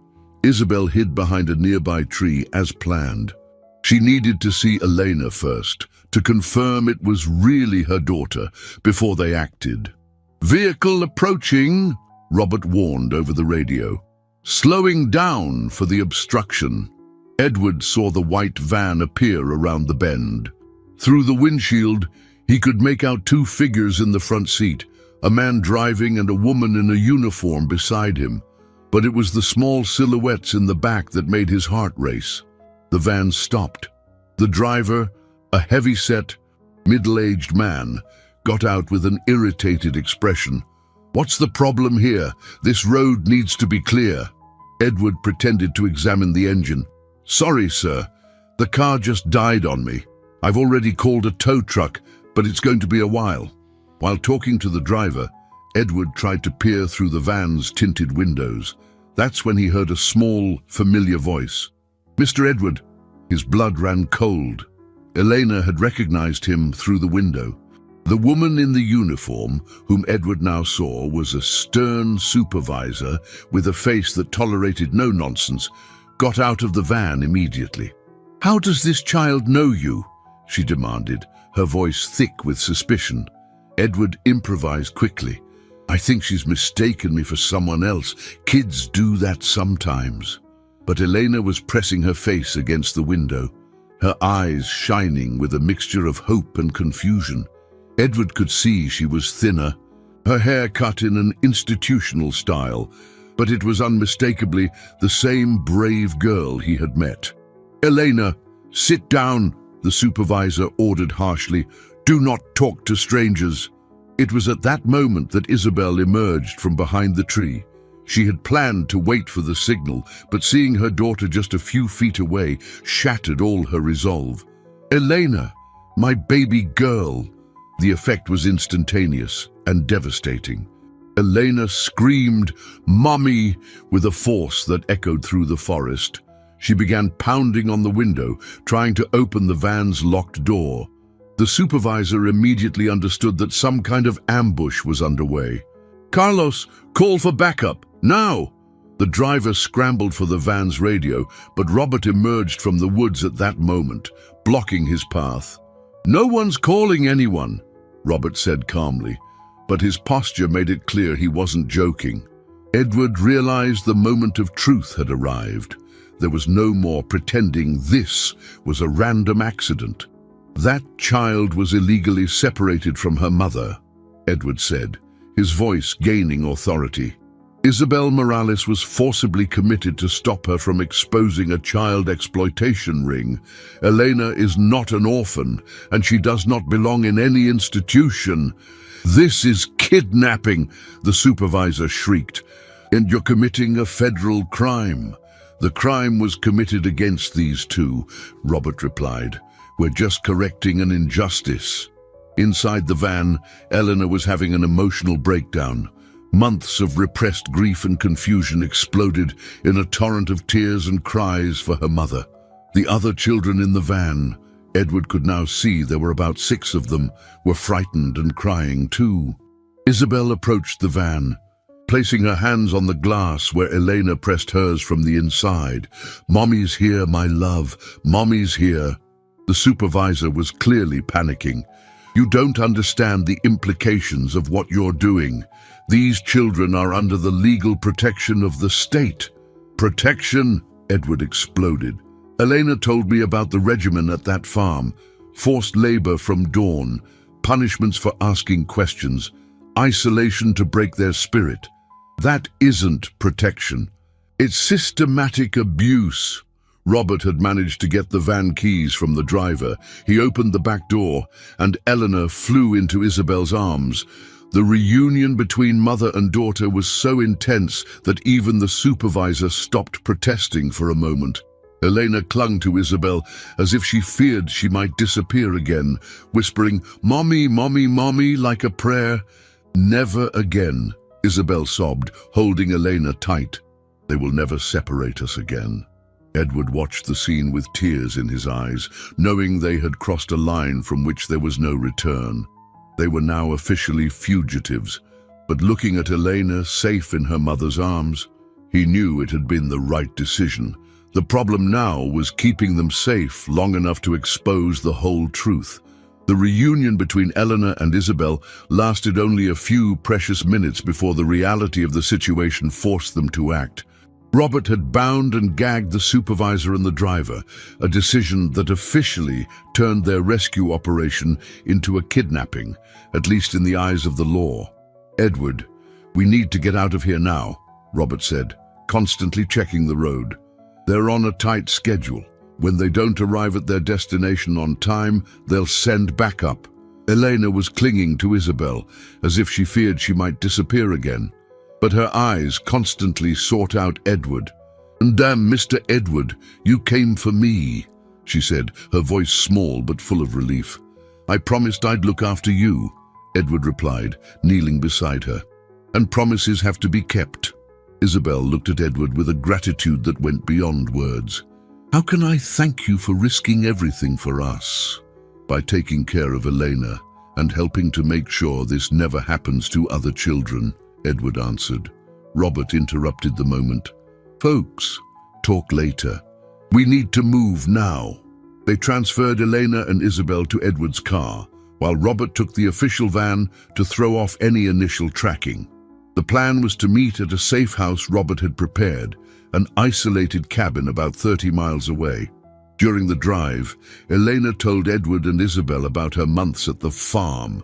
Isabel hid behind a nearby tree as planned. She needed to see Elena first, to confirm it was really her daughter, before they acted. "Vehicle approaching," Robert warned over the radio. "Slowing down for the obstruction." Edward saw the white van appear around the bend. Through the windshield, he could make out two figures in the front seat, a man driving and a woman in a uniform beside him. But it was the small silhouettes in the back that made his heart race. The van stopped. The driver, a heavy-set, middle-aged man, got out with an irritated expression. "What's the problem here? This road needs to be clear." Edward pretended to examine the engine. "Sorry, sir. The car just died on me. I've already called a tow truck, but it's going to be a while." While talking to the driver, Edward tried to peer through the van's tinted windows. That's when he heard a small, familiar voice. "Mr. Edward." His blood ran cold. Elena had recognized him through the window. The woman in the uniform, whom Edward now saw, was a stern supervisor with a face that tolerated no nonsense, got out of the van immediately. "How does this child know you?" she demanded, her voice thick with suspicion. Edward improvised quickly. "I think she's mistaken me for someone else. Kids do that sometimes." But Elena was pressing her face against the window, her eyes shining with a mixture of hope and confusion. Edward could see she was thinner, her hair cut in an institutional style, but it was unmistakably the same brave girl he had met. "Elena, sit down," the supervisor ordered harshly. "Do not talk to strangers." It was at that moment that Isabel emerged from behind the tree. She had planned to wait for the signal, but seeing her daughter just a few feet away shattered all her resolve. "Elena, my baby girl." The effect was instantaneous and devastating. Elena screamed, "Mommy," with a force that echoed through the forest. She began pounding on the window, trying to open the van's locked door. The supervisor immediately understood that some kind of ambush was underway. "Carlos, call for backup, now!" The driver scrambled for the van's radio, but Robert emerged from the woods at that moment, blocking his path. "No one's calling anyone," Robert said calmly, but his posture made it clear he wasn't joking. Edward realized the moment of truth had arrived. There was no more pretending this was a random accident. "That child was illegally separated from her mother," Edward said, his voice gaining authority. "Isabel Morales was forcibly committed to stop her from exposing a child exploitation ring. Elena is not an orphan, and she does not belong in any institution." "This is kidnapping," the supervisor shrieked. "And you're committing a federal crime." "The crime was committed against these two," Robert replied. "We're just correcting an injustice." Inside the van, Eleanor was having an emotional breakdown. Months of repressed grief and confusion exploded in a torrent of tears and cries for her mother. The other children in the van, Edward could now see there were about 6 of them, were frightened and crying too. Isabel approached the van, placing her hands on the glass where Elena pressed hers from the inside. "Mommy's here, my love. Mommy's here." The supervisor was clearly panicking. "You don't understand the implications of what you're doing. These children are under the legal protection of the state." "Protection?" Edward exploded. "Elena told me about the regimen at that farm. Forced labor from dawn, punishments for asking questions, isolation to break their spirit. That isn't protection. It's systematic abuse." Robert had managed to get the van keys from the driver. He opened the back door, and Eleanor flew into Isabel's arms. The reunion between mother and daughter was so intense that even the supervisor stopped protesting for a moment. Elena clung to Isabel as if she feared she might disappear again, whispering, "Mommy, mommy, mommy," like a prayer. "Never again," Isabel sobbed, holding Elena tight. "They will never separate us again." Edward watched the scene with tears in his eyes, knowing they had crossed a line from which there was no return. They were now officially fugitives, but looking at Elena safe in her mother's arms, he knew it had been the right decision. The problem now was keeping them safe long enough to expose the whole truth. The reunion between Eleanor and Isabel lasted only a few precious minutes before the reality of the situation forced them to act. Robert had bound and gagged the supervisor and the driver, a decision that officially turned their rescue operation into a kidnapping, at least in the eyes of the law. "Edward, we need to get out of here now," Robert said, constantly checking the road. "They're on a tight schedule. When they don't arrive at their destination on time, they'll send backup." Elena was clinging to Isabel, as if she feared she might disappear again. But her eyes constantly sought out Edward. "And damn, Mr. Edward, you came for me," she said, her voice small but full of relief. "I promised I'd look after you," Edward replied, kneeling beside her. "And promises have to be kept." Isabel looked at Edward with a gratitude that went beyond words. "How can I thank you for risking everything for us?" "By taking care of Elena and helping to make sure this never happens to other children," Edward answered. Robert interrupted the moment. "Folks, talk later. We need to move now." They transferred Elena and Isabel to Edward's car, while Robert took the official van to throw off any initial tracking. The plan was to meet at a safe house Robert had prepared, an isolated cabin about 30 miles away. During the drive, Elena told Edward and Isabel about her months at the farm.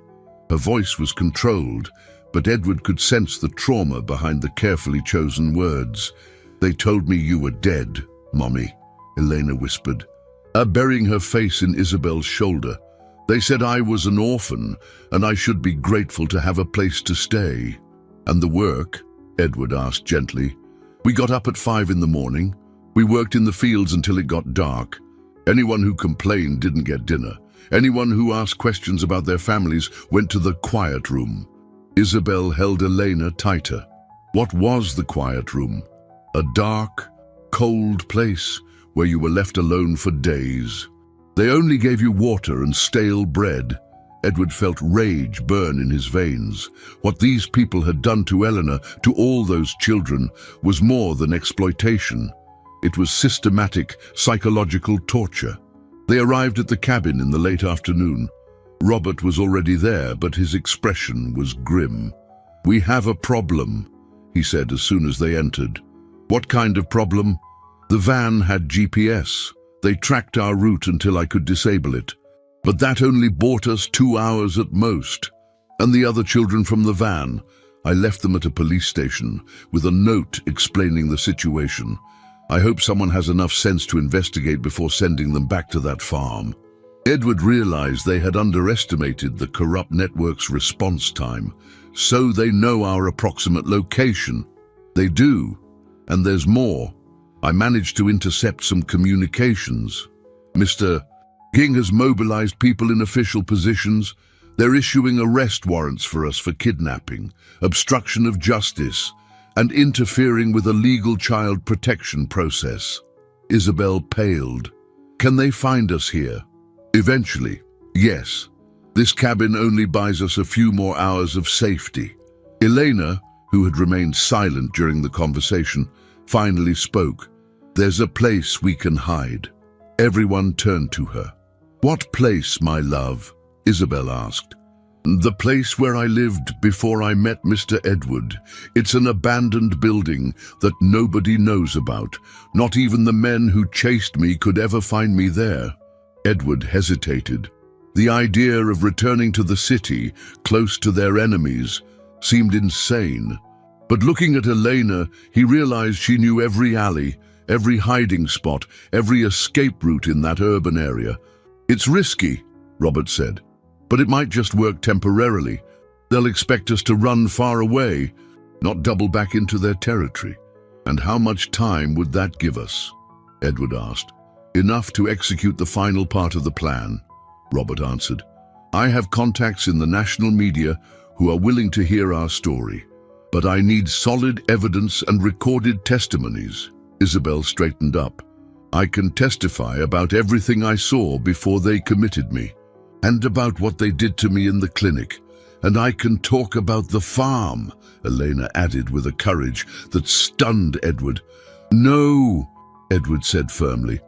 Her voice was controlled, but Edward could sense the trauma behind the carefully chosen words. "They told me you were dead, Mommy," Elena whispered, burying her face in Isabel's shoulder. "They said I was an orphan, and I should be grateful to have a place to stay." "And the work?" Edward asked gently. "We got up at 5 in the morning. We worked in the fields until it got dark. Anyone who complained didn't get dinner. Anyone who asked questions about their families went to the quiet room." Isabel held Elena tighter. What was the quiet room? A dark, cold place where you were left alone for days. They only gave you water and stale bread. Edward felt rage burn in his veins. What these people had done to Eleanor, to all those children, was more than exploitation. It was systematic, psychological torture. They arrived at the cabin in the late afternoon. Robert was already there, but his expression was grim. "We have a problem," he said as soon as they entered. "What kind of problem?" "The van had GPS. They tracked our route until I could disable it. But that only bought us 2 hours at most. And the other children from the van, I left them at a police station with a note explaining the situation. I hope someone has enough sense to investigate before sending them back to that farm." Edward realized they had underestimated the corrupt network's response time. "So they know our approximate location." "They do, and there's more. I managed to intercept some communications. Mr. King has mobilized people in official positions. They're issuing arrest warrants for us for kidnapping, obstruction of justice, and interfering with a legal child protection process." Isabel paled. "Can they find us here?" "Eventually, yes. This cabin only buys us a few more hours of safety." Elena, who had remained silent during the conversation, finally spoke. "There's a place we can hide." Everyone turned to her. "What place, my love?" Isabel asked. "The place where I lived before I met Mr. Edward. It's an abandoned building that nobody knows about. Not even the men who chased me could ever find me there." Edward hesitated. The idea of returning to the city, close to their enemies, seemed insane. But looking at Elena, he realized she knew every alley, every hiding spot, every escape route in that urban area. "It's risky," Robert said, "but it might just work temporarily. They'll expect us to run far away, not double back into their territory." "And how much time would that give us?" Edward asked. "Enough to execute the final part of the plan," Robert answered. "I have contacts in the national media who are willing to hear our story. But I need solid evidence and recorded testimonies." Isabel straightened up. "I can testify about everything I saw before they committed me, and about what they did to me in the clinic. And I can talk about the farm," Elena added with a courage that stunned Edward. "No," Edward said firmly.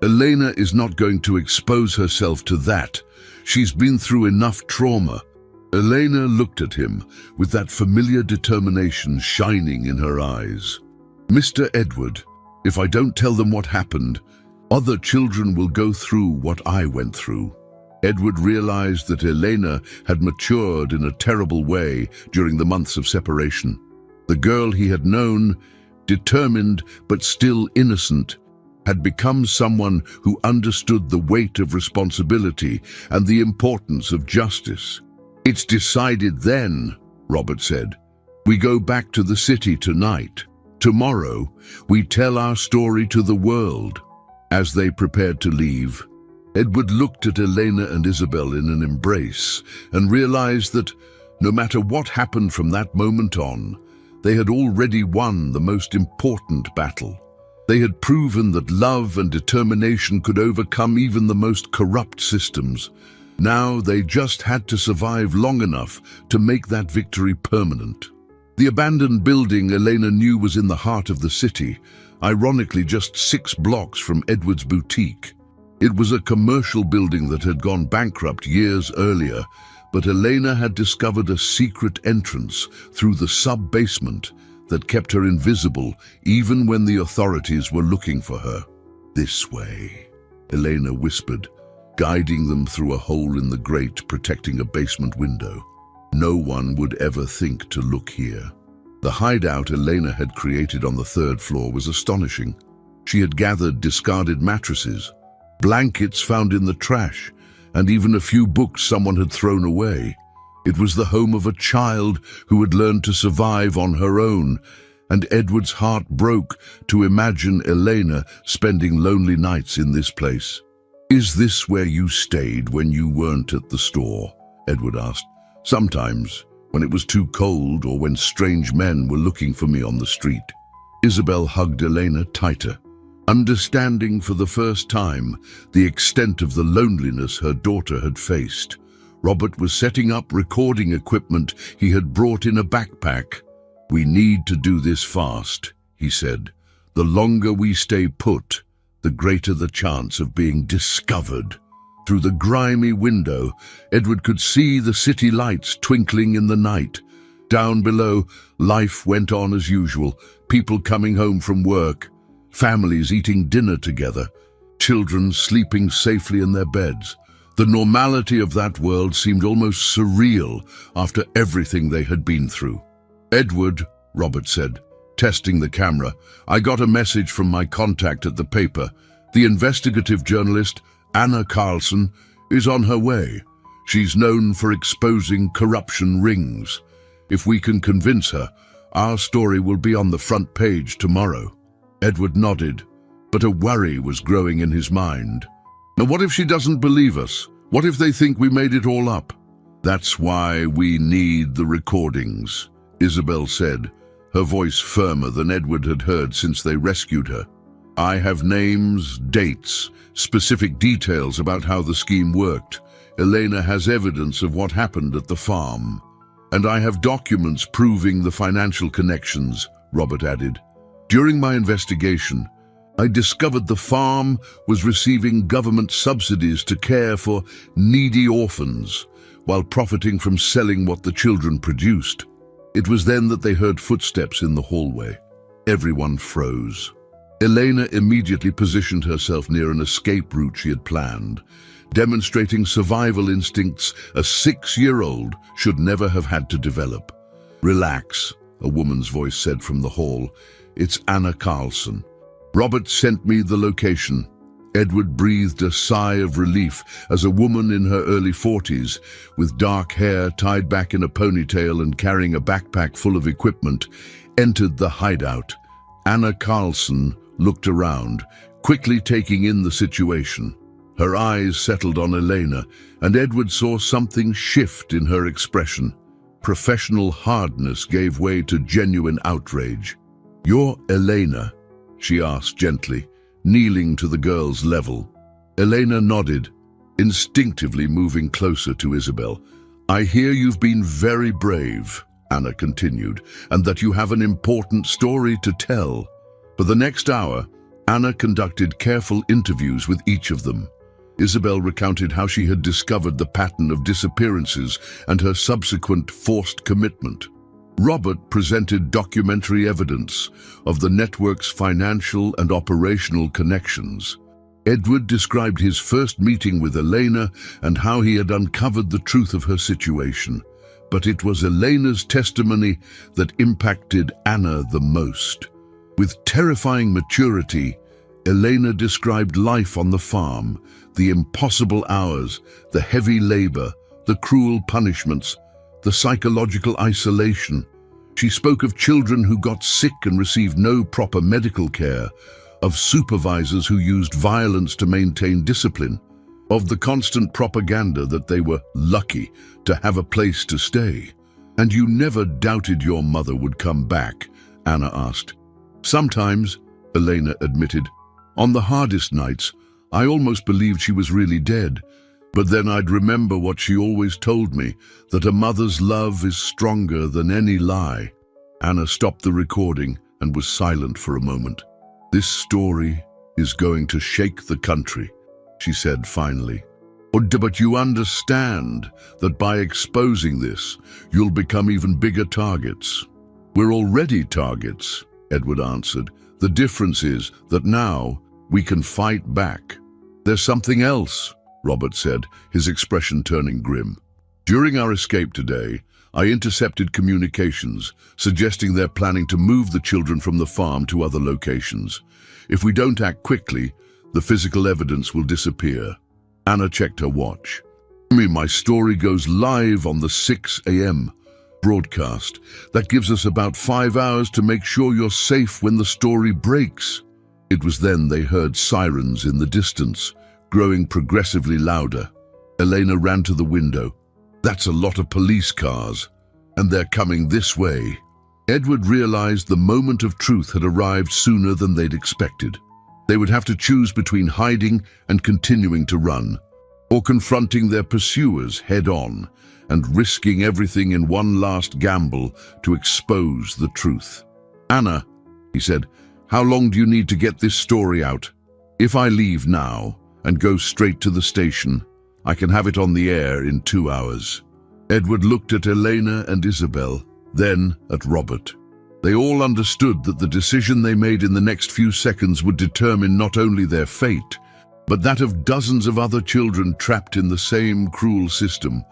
Elena is not going to expose herself to that. She's been through enough trauma. Elena looked at him with that familiar determination shining in her eyes. Mr. Edward, if I don't tell them what happened, other children will go through what I went through. Edward realized that Elena had matured in a terrible way during the months of separation. The girl he had known, determined but still innocent, had become someone who understood the weight of responsibility and the importance of justice. "It's decided then," Robert said. "We go back to the city tonight. Tomorrow, we tell our story to the world." As they prepared to leave, Edward looked at Elena and Isabel in an embrace and realized that, no matter what happened from that moment on, they had already won the most important battle. They had proven that love and determination could overcome even the most corrupt systems. Now they just had to survive long enough to make that victory permanent. The abandoned building Elena knew was in the heart of the city, ironically just 6 blocks from Edward's boutique. It was a commercial building that had gone bankrupt years earlier, but Elena had discovered a secret entrance through the sub-basement that kept her invisible even when the authorities were looking for her. "This way," Elena whispered, guiding them through a hole in the grate protecting a basement window. No one would ever think to look here. The hideout Elena had created on the 3rd floor was astonishing. She had gathered discarded mattresses, blankets found in the trash, and even a few books someone had thrown away. It was the home of a child who had learned to survive on her own, and Edward's heart broke to imagine Elena spending lonely nights in this place. "Is this where you stayed when you weren't at the store?" Edward asked. "Sometimes, when it was too cold or when strange men were looking for me on the street." Isabel hugged Elena tighter, understanding for the first time the extent of the loneliness her daughter had faced. Robert was setting up recording equipment he had brought in a backpack. "We need to do this fast," he said. "The longer we stay put, the greater the chance of being discovered." Through the grimy window, Edward could see the city lights twinkling in the night. Down below, life went on as usual, people coming home from work, families eating dinner together, children sleeping safely in their beds. The normality of that world seemed almost surreal after everything they had been through. "Edward," Robert said, testing the camera, "I got a message from my contact at the paper. The investigative journalist, Anna Carlson, is on her way. She's known for exposing corruption rings. If we can convince her, our story will be on the front page tomorrow." Edward nodded, but a worry was growing in his mind. "Now what if she doesn't believe us? What if they think we made it all up?" "That's why we need the recordings," Isabel said, her voice firmer than Edward had heard since they rescued her. "I have names, dates, specific details about how the scheme worked. Elena has evidence of what happened at the farm. And I have documents proving the financial connections," Robert added. "During my investigation, I discovered the farm was receiving government subsidies to care for needy orphans while profiting from selling what the children produced." It was then that they heard footsteps in the hallway. Everyone froze. Elena immediately positioned herself near an escape route she had planned, demonstrating survival instincts a 6-year-old should never have had to develop. "Relax," a woman's voice said from the hall. "It's Anna Carlson. Robert sent me the location." Edward breathed a sigh of relief as a woman in her early 40s, with dark hair tied back in a ponytail and carrying a backpack full of equipment, entered the hideout. Anna Carlson looked around, quickly taking in the situation. Her eyes settled on Elena, and Edward saw something shift in her expression. Professional hardness gave way to genuine outrage. "You're Elena?" she asked gently, kneeling to the girl's level. Elena nodded, instinctively moving closer to Isabel. "I hear you've been very brave," Anna continued, "and that you have an important story to tell." For the next hour, Anna conducted careful interviews with each of them. Isabel recounted how she had discovered the pattern of disappearances and her subsequent forced commitment. Robert presented documentary evidence of the network's financial and operational connections. Edward described his first meeting with Elena and how he had uncovered the truth of her situation. But it was Elena's testimony that impacted Anna the most. With terrifying maturity, Elena described life on the farm, the impossible hours, the heavy labor, the cruel punishments, the psychological isolation. She spoke of children who got sick and received no proper medical care, of supervisors who used violence to maintain discipline, of the constant propaganda that they were lucky to have a place to stay. "And you never doubted your mother would come back?" Anna asked. "Sometimes," Elena admitted. "On the hardest nights, I almost believed she was really dead. But then I'd remember what she always told me, that a mother's love is stronger than any lie." Anna stopped the recording and was silent for a moment. "This story is going to shake the country," she said finally. "But you understand that by exposing this, you'll become even bigger targets." "We're already targets," Edward answered. "The difference is that now we can fight back." "There's something else," Robert said, his expression turning grim. "During our escape today, I intercepted communications suggesting they're planning to move the children from the farm to other locations. If we don't act quickly, the physical evidence will disappear." Anna checked her watch. "My story goes live on the 6 a.m. broadcast. That gives us about 5 hours to make sure you're safe when the story breaks." It was then they heard sirens in the distance, growing progressively louder. Elena ran to the window. "That's a lot of police cars, and they're coming this way." Edward realized the moment of truth had arrived sooner than they'd expected. They would have to choose between hiding and continuing to run, or confronting their pursuers head-on and risking everything in one last gamble to expose the truth. "Anna," he said, "how long do you need to get this story out? If I leave now and go straight to the station, I can have it on the air in 2 hours." Edward looked at Elena and Isabel, then at Robert. They all understood that the decision they made in the next few seconds would determine not only their fate, but that of dozens of other children trapped in the same cruel system.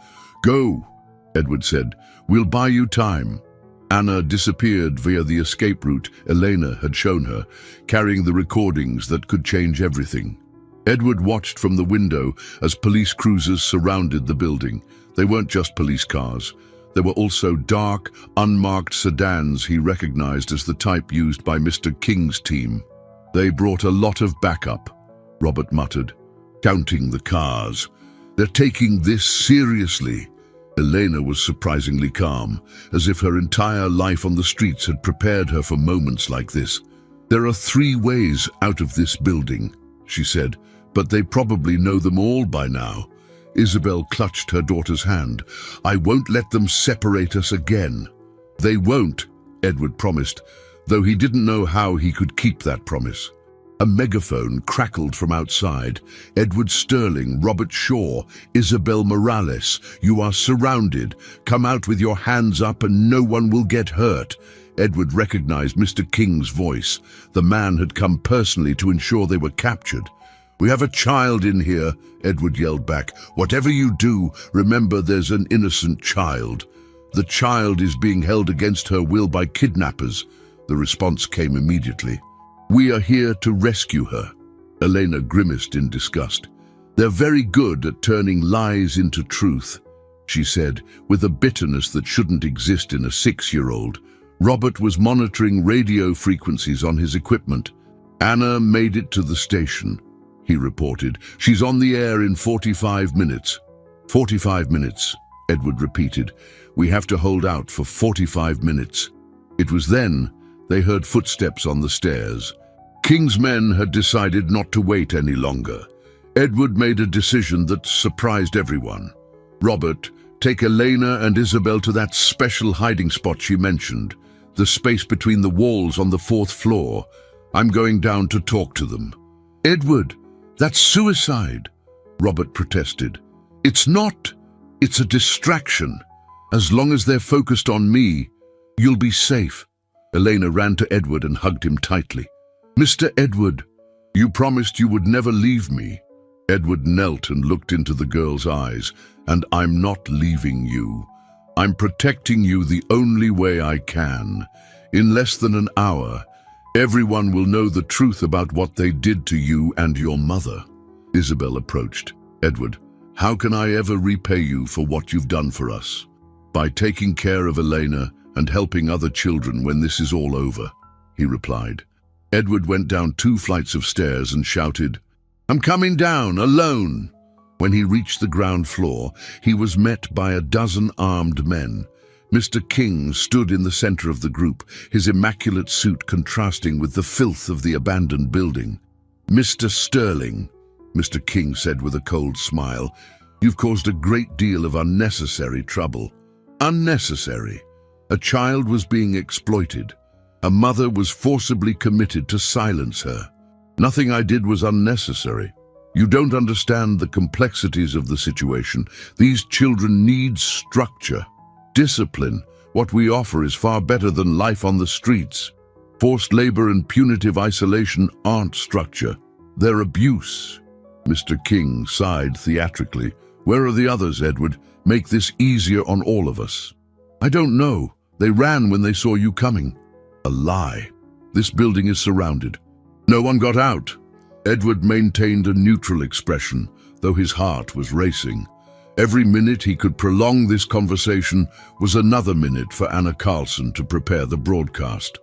"Go," Edward said. "We'll buy you time." Anna disappeared via the escape route Elena had shown her, carrying the recordings that could change everything. Edward watched from the window as police cruisers surrounded the building. They weren't just police cars. There were also dark, unmarked sedans he recognized as the type used by Mr. King's team. "They brought a lot of backup," Robert muttered, counting the cars. "They're taking this seriously." Elena was surprisingly calm, as if her entire life on the streets had prepared her for moments like this. "There are 3 ways out of this building," she said, "but they probably know them all by now." Isabel clutched her daughter's hand. "I won't let them separate us again." "They won't," Edward promised, though he didn't know how he could keep that promise. A megaphone crackled from outside. "Edward Sterling, Robert Shaw, Isabel Morales, you are surrounded. Come out with your hands up and no one will get hurt." Edward recognized Mr. King's voice. The man had come personally to ensure they were captured. "We have a child in here," Edward yelled back. "Whatever you do, remember there's an innocent child. The child is being held against her will by kidnappers." The response came immediately. "We are here to rescue her." Elena grimaced in disgust. "They're very good at turning lies into truth," she said, with a bitterness that shouldn't exist in a 6-year-old. Robert was monitoring radio frequencies on his equipment. "Anna made it to the station," he reported. "She's on the air in 45 minutes. 45 minutes, Edward repeated. "We have to hold out for 45 minutes. It was then they heard footsteps on the stairs. King's men had decided not to wait any longer. Edward made a decision that surprised everyone. "Robert, take Elena and Isabel to that special hiding spot she mentioned, the space between the walls on the 4th floor. I'm going down to talk to them." "Edward, that's suicide," Robert protested. "It's not. It's a distraction. As long as they're focused on me, you'll be safe." Elena ran to Edward and hugged him tightly. "Mr. Edward, you promised you would never leave me." Edward knelt and looked into the girl's eyes. "And I'm not leaving you. I'm protecting you the only way I can. In less than an hour, everyone will know the truth about what they did to you and your mother." Isabel approached. "Edward, how can I ever repay you for what you've done for us?" "By taking care of Elena and helping other children when this is all over," he replied. Edward went down 2 flights of stairs and shouted, "I'm coming down, alone." When he reached the ground floor, he was met by a dozen armed men. Mr. King stood in the center of the group, his immaculate suit contrasting with the filth of the abandoned building. "Mr. Sterling," Mr. King said with a cold smile, "you've caused a great deal of unnecessary trouble." Unnecessary. A child was being exploited. A mother was forcibly committed to silence her. Nothing I did was unnecessary. You don't understand the complexities of the situation. These children need structure, discipline. What we offer is far better than life on the streets. Forced labor and punitive isolation aren't structure. They're abuse." Mr. King sighed theatrically. "Where are the others, Edward? Make this easier on all of us." "I don't know. They ran when they saw you coming." "A lie. This building is surrounded." "No one got out." Edward maintained a neutral expression, though his heart was racing. Every minute he could prolong this conversation was another minute for Anna Carlson to prepare the broadcast.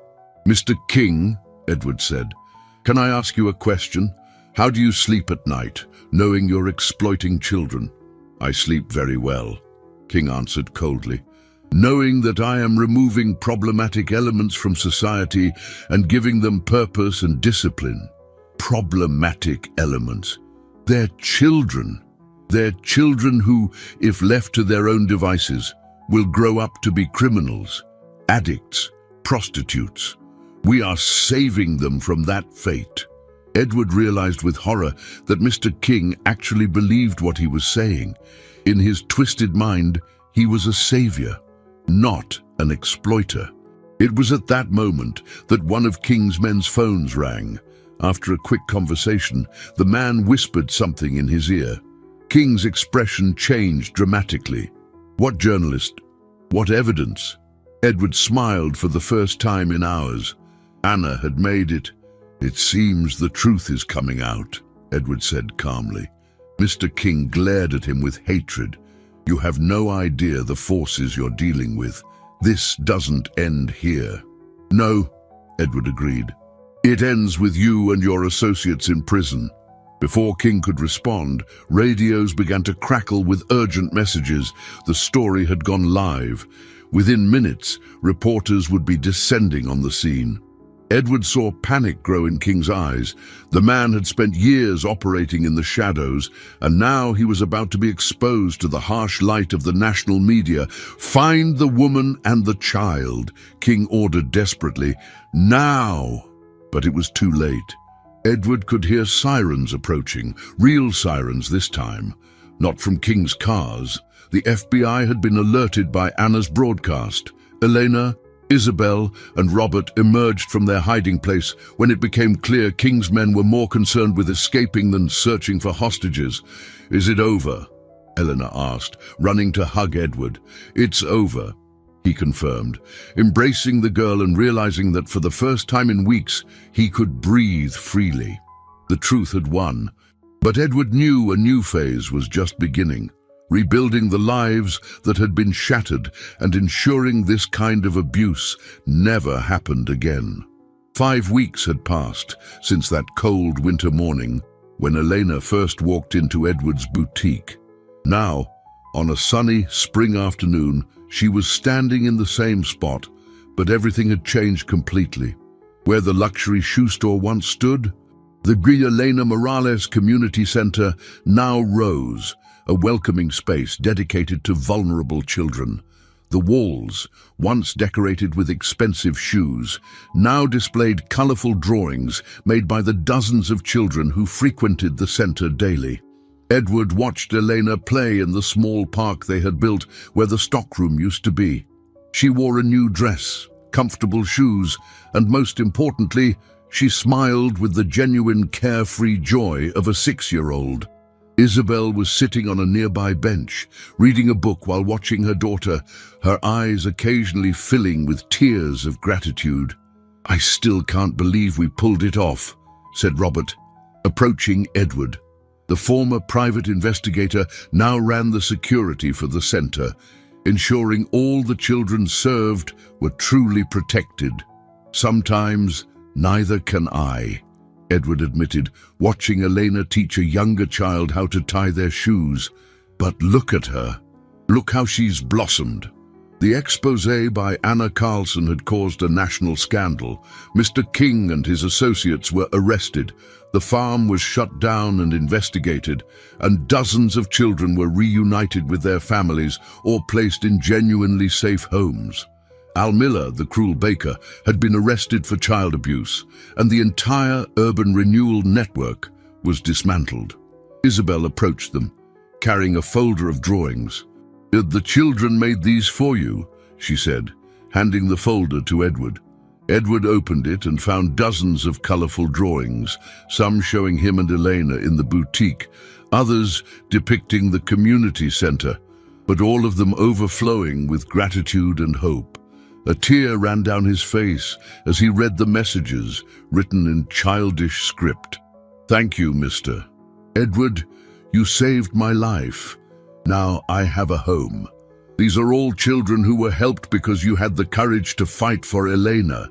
"Mr. King," Edward said, "can I ask you a question? How do you sleep at night, knowing you're exploiting children?" "I sleep very well," King answered coldly, "knowing that I am removing problematic elements from society and giving them purpose and discipline." Problematic elements. They're children. They're children who, if left to their own devices, will grow up to be criminals, addicts, prostitutes. We are saving them from that fate. Edward realized with horror that Mr. King actually believed what he was saying. In his twisted mind, he was a savior, not an exploiter. It was at that moment that one of King's men's phones rang. After a quick conversation, the man whispered something in his ear. King's expression changed dramatically. "What journalist? What evidence?" Edward smiled for the first time in hours. Anna had made it. "It seems the truth is coming out," Edward said calmly. Mr. King glared at him with hatred. "You have no idea the forces you're dealing with. This doesn't end here." "No," Edward agreed. "It ends with you and your associates in prison." Before King could respond, radios began to crackle with urgent messages. The story had gone live. Within minutes, reporters would be descending on the scene. Edward saw panic grow in King's eyes. The man had spent years operating in the shadows, and now he was about to be exposed to the harsh light of the national media. "Find the woman and the child," King ordered desperately. "Now!" But it was too late. Edward could hear sirens approaching, real sirens this time, not from King's cars. The FBI had been alerted by Anna's broadcast. Elena, Isabel, and Robert emerged from their hiding place when it became clear King's men were more concerned with escaping than searching for hostages. "Is it over?" Elena asked, running to hug Edward. "It's over," he confirmed, embracing the girl and realizing that for the first time in weeks, he could breathe freely. The truth had won, but Edward knew a new phase was just beginning, rebuilding the lives that had been shattered and ensuring this kind of abuse never happened again. 5 weeks had passed since that cold winter morning when Elena first walked into Edward's boutique. Now, on a sunny spring afternoon, she was standing in the same spot, but everything had changed completely. Where the luxury shoe store once stood, the Elena Morales Community Center now rose, a welcoming space dedicated to vulnerable children. The walls, once decorated with expensive shoes, now displayed colorful drawings made by the dozens of children who frequented the center daily. Edward watched Elena play in the small park they had built where the stockroom used to be. She wore a new dress, comfortable shoes, and most importantly, she smiled with the genuine carefree joy of a 6-year-old. Isabel was sitting on a nearby bench, reading a book while watching her daughter, her eyes occasionally filling with tears of gratitude. "I still can't believe we pulled it off," said Robert, approaching Edward. The former private investigator now ran the security for the center, ensuring all the children served were truly protected. "Sometimes neither can I," Edward admitted, watching Elena teach a younger child how to tie their shoes. "But look at her. Look how she's blossomed." The expose by Anna Carlson had caused a national scandal. Mr. King and his associates were arrested. The farm was shut down and investigated, and dozens of children were reunited with their families or placed in genuinely safe homes. Al Miller, the cruel baker, had been arrested for child abuse, and the entire urban renewal network was dismantled. Isabel approached them, carrying a folder of drawings. "The children made these for you," she said, handing the folder to Edward. Edward opened it and found dozens of colorful drawings, some showing him and Elena in the boutique, others depicting the community center, but all of them overflowing with gratitude and hope. A tear ran down his face as he read the messages written in childish script. "Thank you, Mr. Edward. You saved my life. Now I have a home. These are all children who were helped because you had the courage to fight for Elena,"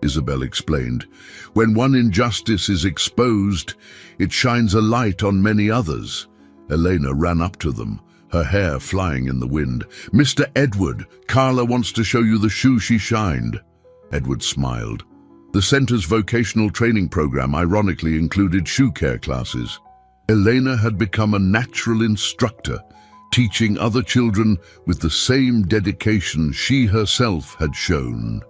Isabel explained. "When one injustice is exposed, it shines a light on many others." Elena ran up to them, her hair flying in the wind. "Mr. Edward, Carla wants to show you the shoe she shined." Edward smiled. The center's vocational training program ironically included shoe care classes. Elena had become a natural instructor, teaching other children with the same dedication she herself had shown.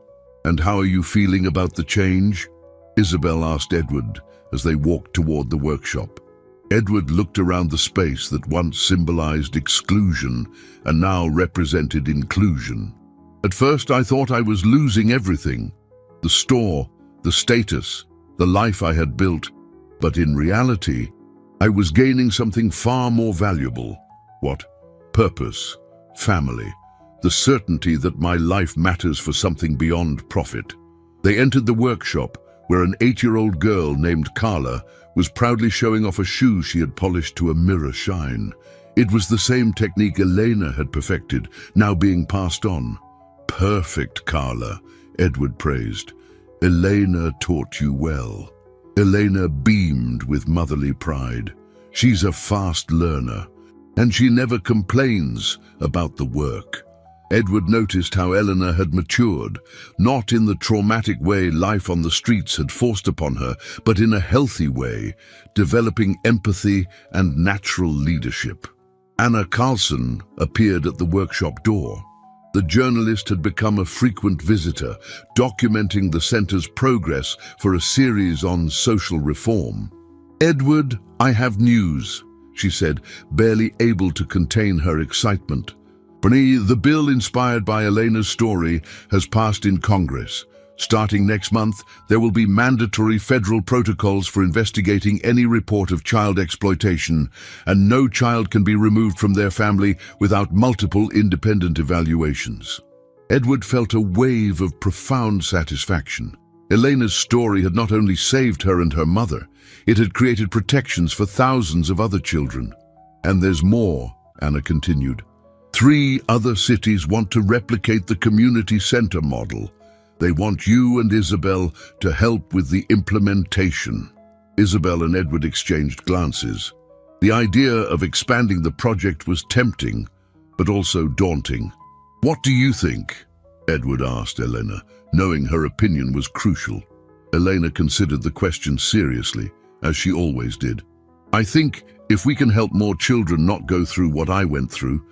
"And how are you feeling about the change?" Isabel asked Edward as they walked toward the workshop. Edward looked around the space that once symbolized exclusion and now represented inclusion. "At first I thought I was losing everything. The store, the status, the life I had built. But in reality, I was gaining something far more valuable." "What?" "Purpose, family, the certainty that my life matters for something beyond profit." They entered the workshop, where an 8-year-old girl named Carla was proudly showing off a shoe she had polished to a mirror shine. It was the same technique Elena had perfected, now being passed on. "Perfect, Carla," Edward praised. "Elena taught you well." Elena beamed with motherly pride. "She's a fast learner, and she never complains about the work." Edward noticed how Eleanor had matured, not in the traumatic way life on the streets had forced upon her, but in a healthy way, developing empathy and natural leadership. Anna Carlson appeared at the workshop door. The journalist had become a frequent visitor, documenting the center's progress for a series on social reform. "Edward, I have news," she said, barely able to contain her excitement. "The bill inspired by Elena's story has passed in Congress. Starting next month, there will be mandatory federal protocols for investigating any report of child exploitation, and no child can be removed from their family without multiple independent evaluations." Edward felt a wave of profound satisfaction. Elena's story had not only saved her and her mother, it had created protections for thousands of other children. "And there's more," Anna continued. 3 other cities want to replicate the community center model. They want you and Isabel to help with the implementation." Isabel and Edward exchanged glances. The idea of expanding the project was tempting, but also daunting. "What do you think?" Edward asked Elena, knowing her opinion was crucial. Elena considered the question seriously, as she always did. "I think if we can help more children not go through what I went through,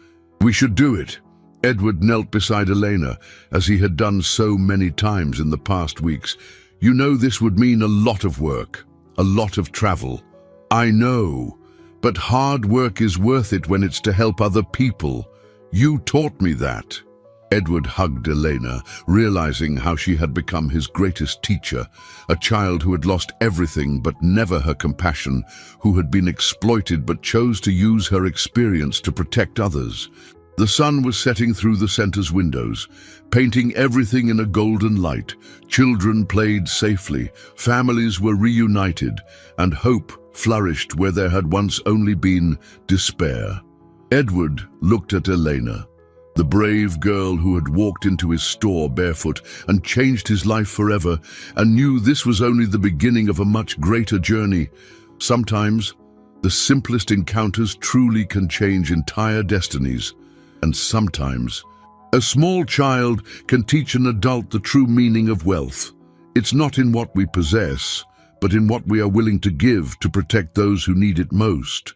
we should do it." Edward knelt beside Elena, as he had done so many times in the past weeks. You know this would mean a lot of work, a lot of travel. I know, but hard work is worth it when it's to help other people. You taught me that. Edward hugged Elena, realizing how she had become his greatest teacher, a child who had lost everything but never her compassion, who had been exploited but chose to use her experience to protect others. The sun was setting through the center's windows, painting everything in a golden light. Children played safely, families were reunited, and hope flourished where there had once only been despair. Edward looked at Elena, the brave girl who had walked into his store barefoot and changed his life forever, and knew this was only the beginning of a much greater journey. Sometimes, the simplest encounters truly can change entire destinies. And sometimes, a small child can teach an adult the true meaning of wealth. It's not in what we possess, but in what we are willing to give to protect those who need it most.